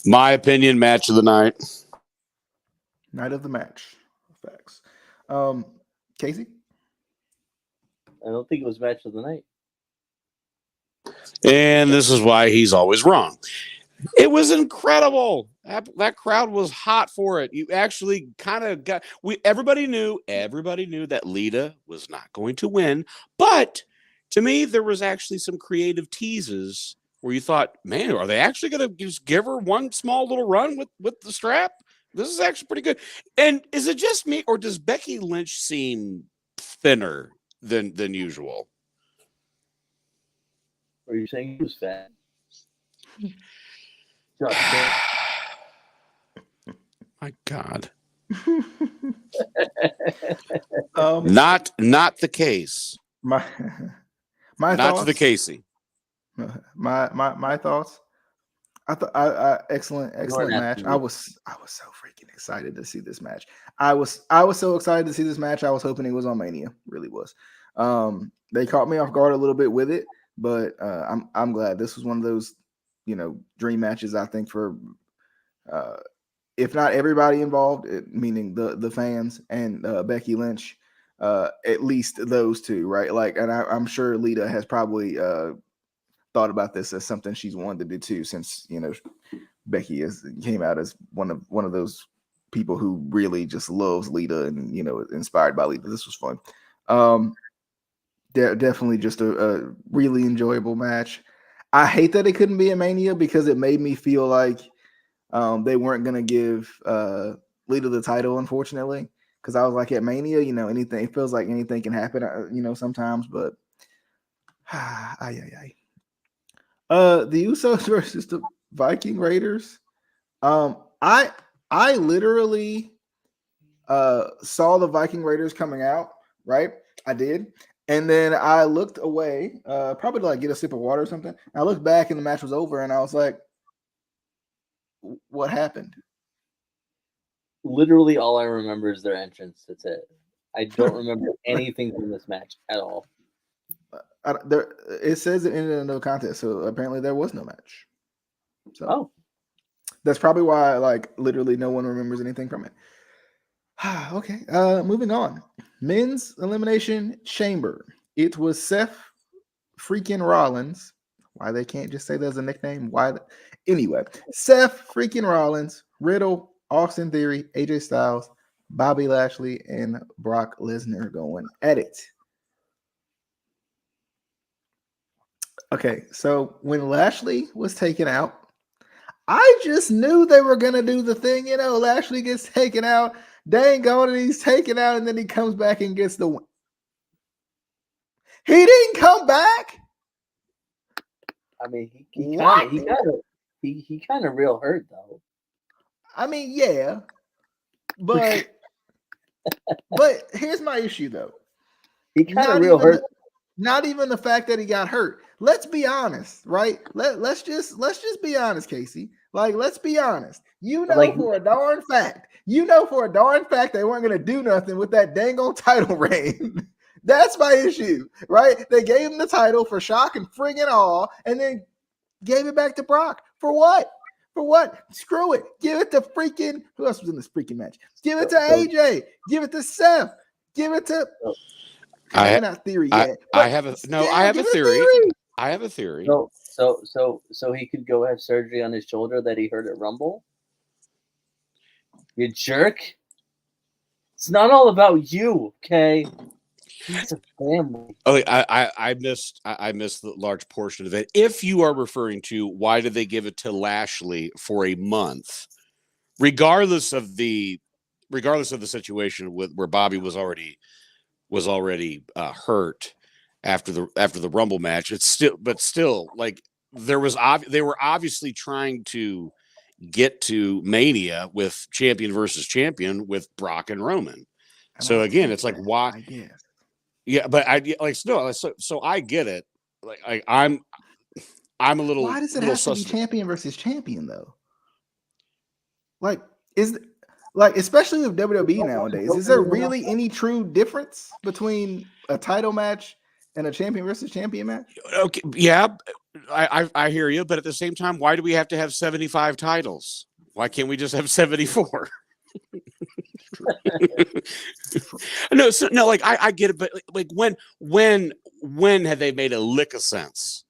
My opinion, match of the night. Night of the match. Facts. Casey? I don't think it was match of the night. And this is why he's always wrong. It was incredible. That crowd was hot for it. You actually kind of got everybody knew that Lita was not going to win, but to me there was actually some creative teases where you thought, man, are they actually going to just give her one small little run with the strap? This is actually pretty good. And is it just me, or does Becky Lynch seem thinner than usual? Are you saying he was fat? My God. Not the case. My not thoughts, to the Casey. My thoughts. I excellent match. I was so freaking excited to see this match. I was so excited to see this match. I was hoping it was on Mania. Really was. They caught me off guard a little bit with it, but I'm glad. This was one of those, dream matches, I think, for if not everybody involved, meaning the fans and Becky Lynch, at least those two, right? Like, and I'm sure Lita has probably thought about this as something she's wanted to do too, since Becky came out as one of those people who really just loves Lita and inspired by Lita. This was fun. Definitely just a really enjoyable match. I hate that it couldn't be a Mania because it made me feel like they weren't going to give Lita the title, unfortunately, because I was like, at Mania, anything, it feels like anything can happen, sometimes, but the Usos versus the Viking Raiders. I literally saw the Viking Raiders coming out, right? I did. And then I looked away, probably to get a sip of water or something. I looked back and the match was over, and I was like, what happened? Literally all I remember is their entrance. That's it. I don't remember anything from this match at all. It says it ended in no contest, so apparently there was no match. So that's probably why, literally no one remembers anything from it. Okay, moving on. Men's Elimination Chamber. It was Seth freaking Rollins. Why they can't just say there's a nickname? Anyway, Seth freaking Rollins, Riddle, Austin Theory, AJ Styles, Bobby Lashley, and Brock Lesnar going at it. Okay, so when Lashley was taken out, I just knew they were going to do the thing. Lashley gets taken out. Dang on it, he's taken out, and then he comes back and gets the win. He didn't come back. I mean, he kind of real hurt though. I mean, yeah, but here's my issue though. He kind of real hurt. Not even the fact that he got hurt. Let's be honest, right? Let's just be honest, Casey. Let's be honest. For a darn fact they weren't gonna do nothing with that dang old title reign That's my issue, right? They gave him the title for shock and friggin' awe, and then gave it back to Brock. For what? For what? Screw it. Give it to freaking, who else was in this freaking match? Give it to AJ. Give it to Seth. Give it to, not theory yet. I have a theory. I have a theory. So he could go have surgery on his shoulder that he hurt at Rumble? You jerk. It's not all about you, okay? It's a family. Oh, I missed the large portion of it. If you are referring to why did they give it to Lashley for a month, regardless of the situation where Bobby was already hurt after the Rumble match, it's still like they were obviously trying to get to Mania with champion versus champion with Brock and Roman. So again, it's like why? I guess. Yeah, but so I get it. Like I'm a little. Why does it have to be champion versus champion though? Like especially with WWE nowadays, is there really any true difference between a title match and a champion versus champion match? Okay, yeah, I hear you, but at the same time, why do we have to have 75 titles? Why can't we just have 74? No, I get it, but like when have they made a lick of sense?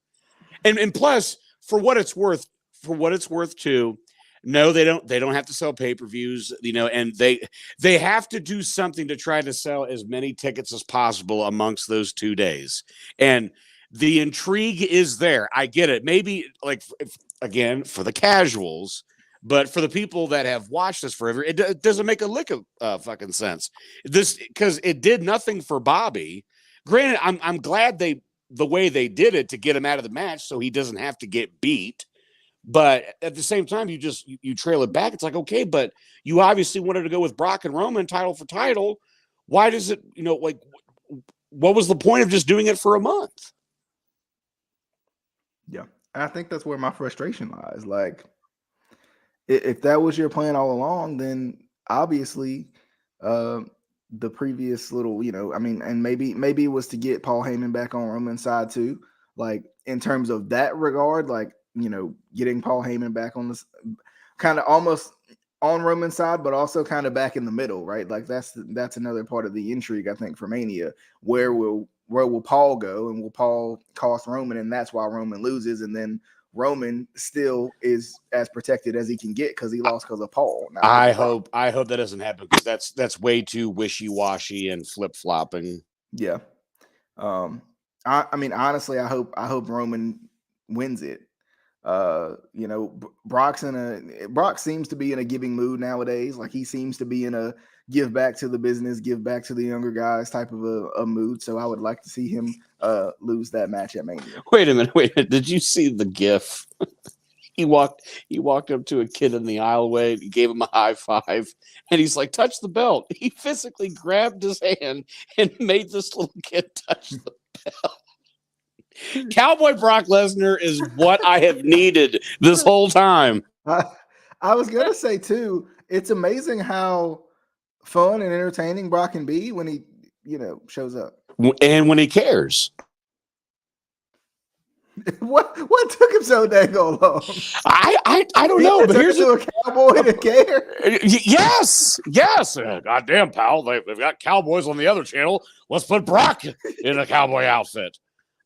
And plus, for what it's worth too, no, they don't have to sell pay-per-views, and they have to do something to try to sell as many tickets as possible amongst those 2 days. And the intrigue is there. I get it. Maybe again, for the casuals. But for the people that have watched this forever, it doesn't make a lick of fucking sense. This because it did nothing for Bobby. Granted, I'm glad the way they did it to get him out of the match so he doesn't have to get beat. But at the same time, you trail it back. It's like, okay, but you obviously wanted to go with Brock and Roman title for title. Why does it, what was the point of just doing it for a month? Yeah, I think that's where my frustration lies. Like, if that was your plan all along, then obviously the previous little, and maybe it was to get Paul Heyman back on Roman's side too. Like in terms of that regard, like, getting Paul Heyman back on this kind of almost on Roman's side, but also kind of back in the middle, right? Like that's another part of the intrigue, I think, for Mania. Where will Paul go, and will Paul cost Roman, and that's why Roman loses, and then Roman still is as protected as he can get because he lost because of Paul. I hope that doesn't happen because that's way too wishy-washy and flip-flopping. Yeah. I mean, honestly, I hope Roman wins it. Brock seems to be in a giving mood nowadays. Like he seems to be in a give back to the business, give back to the younger guys type of a mood. So I would like to see him lose that match at Mania. Wait a minute. Did you see the GIF? He walked up to a kid in the aisleway. He gave him a high five, and he's like, "Touch the belt." He physically grabbed his hand and made this little kid touch the belt. Cowboy Brock Lesnar is what I have needed this whole time. I was gonna say too, it's amazing how fun and entertaining Brock can be when he, shows up. And when he cares. What took him so dang long? I don't know, but here's a cowboy to care. Yes. Goddamn, pal. They've got cowboys on the other channel. Let's put Brock in a cowboy outfit.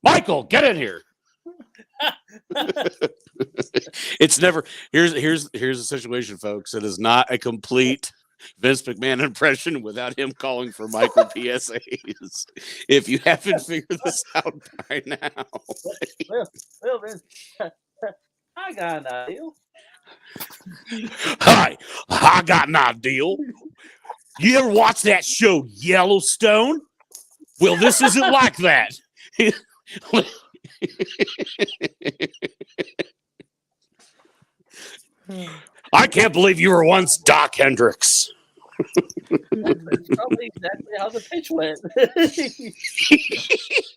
Michael, get in here. It's never here's the situation, folks. It is not a complete Vince McMahon impression without him calling for micro PSAs. If you haven't figured this out by now. Well, Vince, I got an idea. Hi, I got an idea. You ever watch that show Yellowstone? Well, this isn't like that. I can't believe you were once Doc Hendricks. That's probably exactly how the pitch went.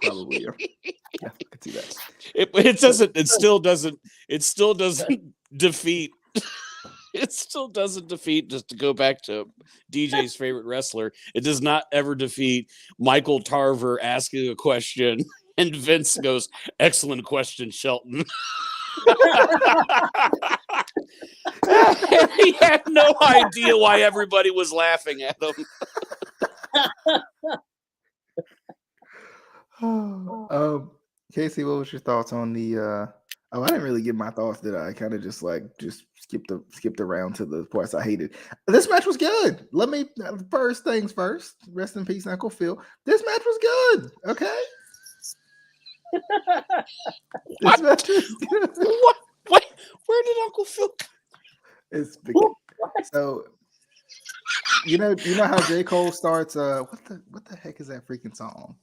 Probably, yeah. I can see that. It still doesn't defeat it still doesn't defeat, just to go back to DJ's favorite wrestler, it does not ever defeat Michael Tarver asking a question and Vince goes, "Excellent question, Shelton." And he had no idea why everybody was laughing at him. Casey, what was your thoughts on the I didn't really give my thoughts, did I? I kind of just skipped around to the parts I hated. This match was good. Let me first things first. Rest in peace, Uncle Phil. This match was good. Okay. This match was good. What? Wait, where did Uncle Phil come? It's big. So you know how J. Cole starts what the heck is that freaking song?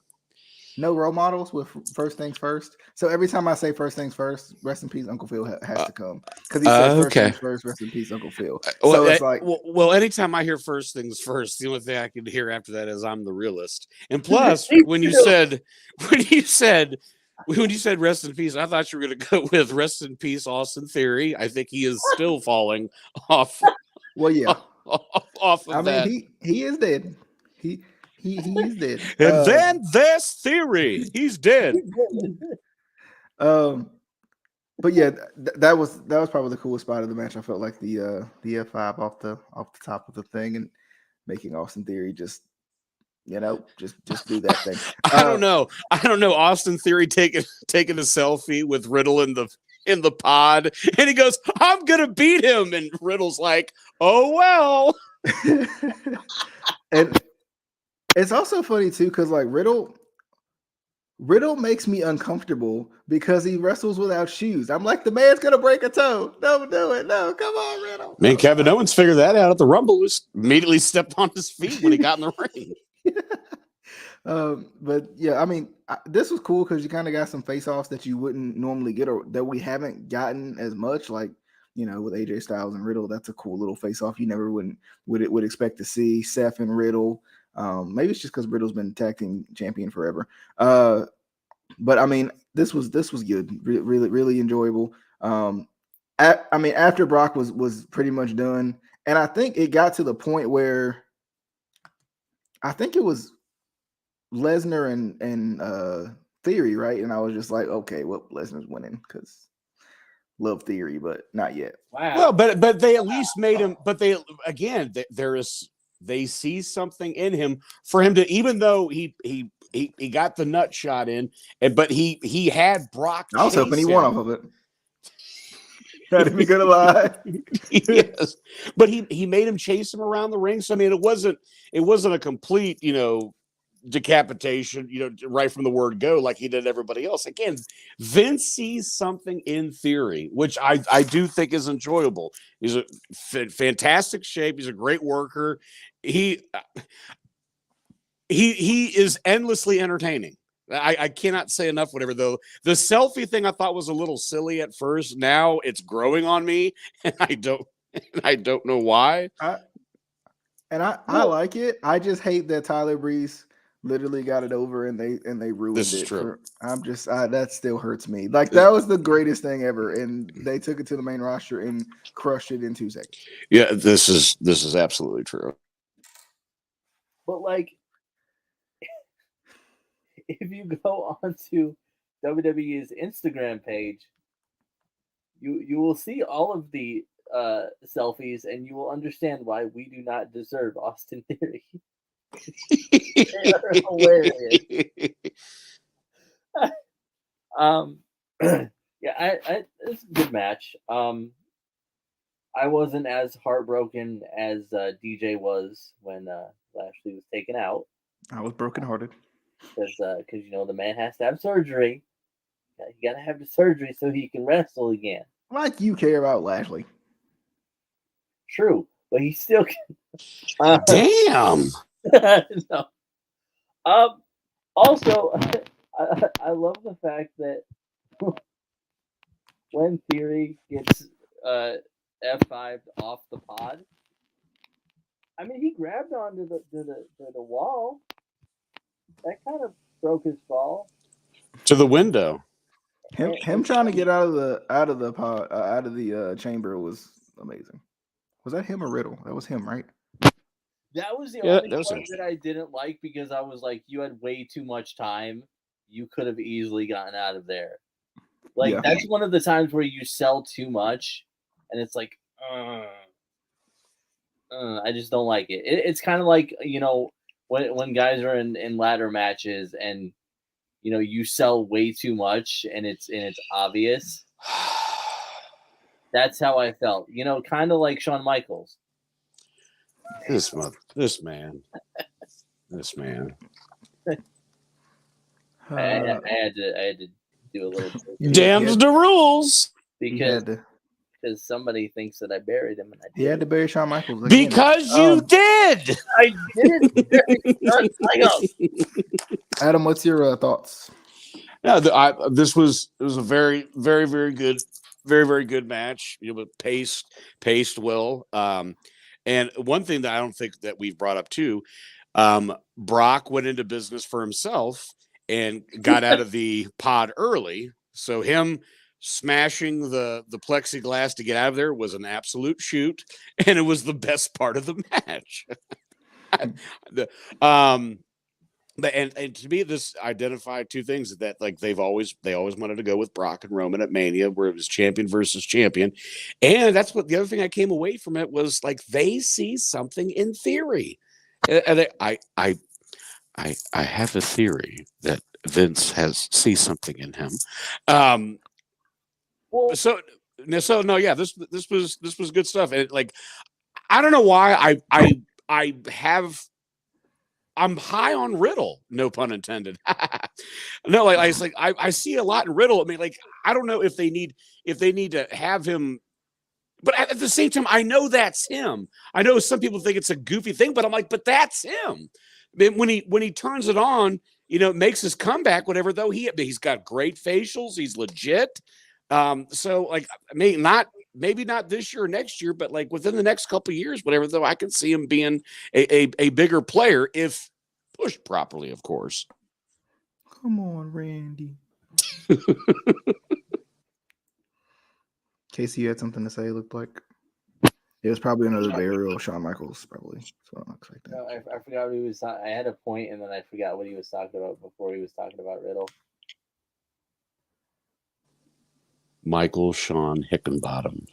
No role models with first things first. So every time I say first things first, rest in peace, Uncle Phil has to come because he says first things first, rest in peace, Uncle Phil. So it's like, well, anytime I hear first things first, the only thing I can hear after that is I'm the realist. And plus, when you said rest in peace, I thought you were going to go with rest in peace, Austin Theory. I think he is still falling off. Well, yeah, off of that. I mean, he is dead. He is dead. And then there's Theory. He's dead. But yeah, that was probably the coolest spot of the match. I felt like the F5 off the top of the thing and making Austin Theory just do that thing. I don't know. Austin Theory taking a selfie with Riddle in the pod, and he goes, "I'm gonna beat him," and Riddle's like, "Oh well." And it's also funny too, because like Riddle makes me uncomfortable because he wrestles without shoes. I'm like, the man's gonna break a toe. Don't do it. No, come on, Riddle. Man, Kevin Owens figured that out at the Rumble. He immediately stepped on his feet when he got in the ring. But yeah, I mean, this was cool because you kind of got some face-offs that you wouldn't normally get, or that we haven't gotten as much. Like, with AJ Styles and Riddle, that's a cool little face-off you never would expect to see. Seth and Riddle. Maybe it's just because Riddle's been tag team champion forever. But I mean, this was good. Really, really enjoyable. After Brock was pretty much done, and I think it got to the point where I think it was Lesnar and Theory, right? And I was just like, okay, well, Lesnar's winning because love Theory, but not yet. Wow. Well, but they at least made him. But they see something in him for him to, even though he got the nut shot in, but he had Brock. I was hoping he won off of it. Not even gonna lie. Yes, but he made him chase him around the ring. So I mean, it wasn't a complete decapitation, right from the word go, like he did everybody else. Again, Vince sees something in Theory, which I do think is enjoyable. He's a fantastic shape. He's a great worker. He is endlessly entertaining. I cannot say enough. Whatever, though, the selfie thing I thought was a little silly at first. Now it's growing on me, and I don't know why. I like it. I just hate that Tyler Breeze literally got it over and they ruined this is it. True. That still hurts me. Like, that was the greatest thing ever, and they took it to the main roster and crushed it in 2 seconds. Yeah, this is absolutely true. But like, if you go onto WWE's Instagram page, you will see all of the selfies, and you will understand why we do not deserve Austin Theory. They are hilarious. Yeah, it's a good match. I wasn't as heartbroken as DJ was when Lashley was taken out. I was brokenhearted because the man has to have surgery. You gotta have the surgery so he can wrestle again. Like, you care about Lashley. True, but he still can. Damn. No. Also, I love the fact that when Theory gets F5'd off the pod, I mean, he grabbed onto the wall. That kind of broke his fall. To the window. Him trying to get out of the pod, out of the chamber was amazing. Was that him or Riddle? That was him, right? That was the Yeah, only that was part him. that I didn't like because I was like, you had way too much time. You could have easily gotten out of there. Like, Yeah. that's one of the times where you sell too much, and it's like, I just don't like it. It's kind of like, you know, when guys are in ladder matches and, you know, you sell way too much and it's obvious. That's how I felt. You know, kind of like Shawn Michaels. This man. I had to do a little bit Damns the rules. because somebody thinks that I buried him and I He had to didn't. bury Shawn Michaels again. Because you did. I didn't bury Shawn Michaels. Adam, what's your thoughts? No, this was a very, very, very good, very, very good match. You know, but paced well. And one thing that I don't think that we've brought up too, Brock went into business for himself and got out of the pod early. So him smashing the plexiglass to get out of there was an absolute shoot, and it was the best part of the match. But and to me, this identified two things that like they always wanted to go with Brock and Roman at Mania, where it was champion versus champion, and that's what the other thing I came away from it was like they see something in theory, and I have a theory that Vince sees something in him. So no, yeah, this was good stuff, and like I don't know why I'm high on Riddle, no pun intended. No, like it's like I see a lot in Riddle. I mean, like I don't know if they need to have him, but at the same time, I know that's him. I know some people think it's a goofy thing, but I'm like, but that's him. I mean, when he turns it on, you know, makes his comeback, whatever. Though he's got great facials, he's legit. So like, maybe not this year or next year, but like within the next couple of years, whatever, though I can see him being a bigger player if pushed properly, of course. Come on, Randy. Casey, you had something to say, it looked like. It was probably another burial of Shawn Michaels, probably. That's what I'm expecting. No, I forgot what he was talking. I had a point and then I forgot what he was talking about before he was talking about Riddle. Michael Sean Hickenbottom.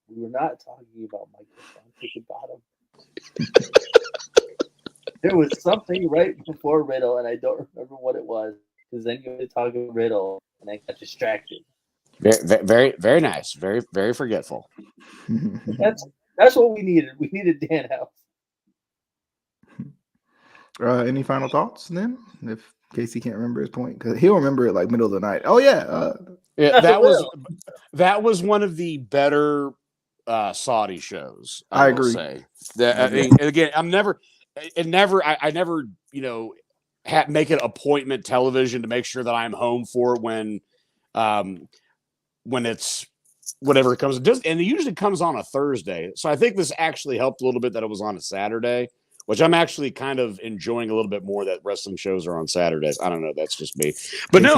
We were not talking about Michael Sean Hickenbottom. There was something right before Riddle, and I don't remember what it was because then you were talking about Riddle, and I got distracted. Very, very, very nice. Very, very forgetful. That's what we needed. We needed Dan House. Any final thoughts then? If Casey can't remember his point, because he'll remember it like middle of the night. Oh yeah, yeah, that was one of the better Saudi shows. I agree. Say that. I mean, again, I never, you know, make it appointment television to make sure that I'm home for it when it's whatever it comes. And it usually comes on a Thursday. So I think this actually helped a little bit that it was on a Saturday, which I'm actually kind of enjoying a little bit more that wrestling shows are on Saturdays. I don't know. That's just me. But no,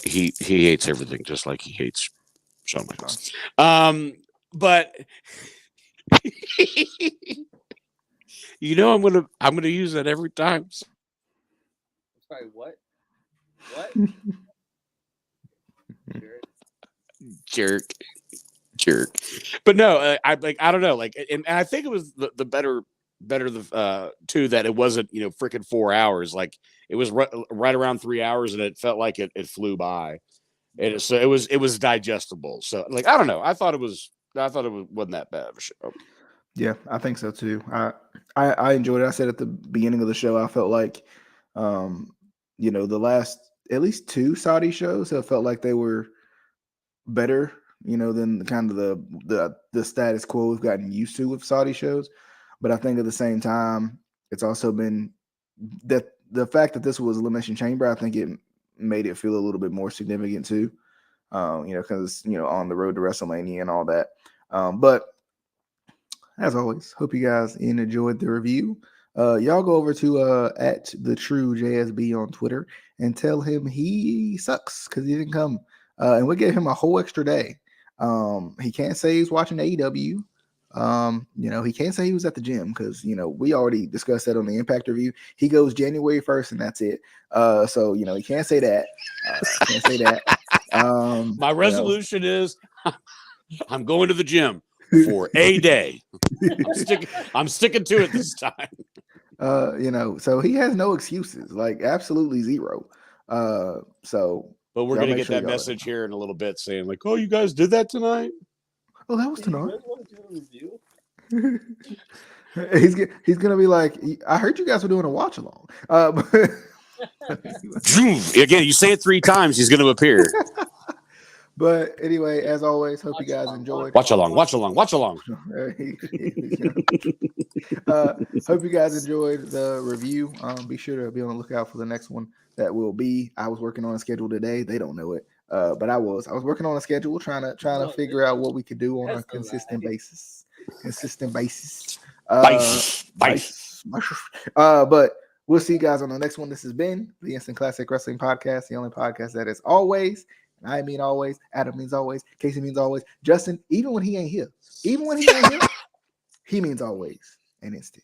he hates everything just like he hates Shawn Michaels. But you know, I'm gonna use that every time. Sorry, what? Jerk. But no, I don't know, like, and I think it was the better too that it wasn't, you know, freaking 4 hours. Like it was right around 3 hours, and it felt like it flew by. And so it was digestible. So like I don't know. I thought it wasn't that bad of a show. Yeah, I think so too. I enjoyed it. I said at the beginning of the show, I felt like, you know, the last at least 2 Saudi shows have felt like they were better, you know, than kind of the status quo we've gotten used to with Saudi shows. But I think at the same time, it's also been that the fact that this was Elimination Chamber, I think it made it feel a little bit more significant too. You know, because, you know, on the road to WrestleMania and all that. But as always, hope you guys enjoyed the review. Y'all go over to at the True JSB on Twitter and tell him he sucks because he didn't come. And we gave him a whole extra day. He can't say he's watching AEW. He can't say he was at the gym because we already discussed that on the Impact review. He goes January 1st, and that's it. So he can't say that. Can't say that. My resolution is I'm going to the gym for a day. I'm sticking to it this time. So he has no excuses, like absolutely zero. But we're gonna get that message here in a little bit saying like, oh, you guys did that tonight? Oh, that was tonight. He's gonna be like, I heard you guys were doing a watch along. Again, you say it 3 times, he's gonna appear. But anyway, as always, hope you guys enjoyed. Watch along. Hope you guys enjoyed the review. Be sure to be on the lookout for the next one. That will be. I was working on a schedule today. They don't know it, but I was working on a schedule, trying to figure out what we could do on a consistent basis. But we'll see you guys on the next one. This has been the Instant Classic Wrestling Podcast, the only podcast that is always. And I mean always. Adam means always. Casey means always. Justin, even when he ain't here, he means always. And instant.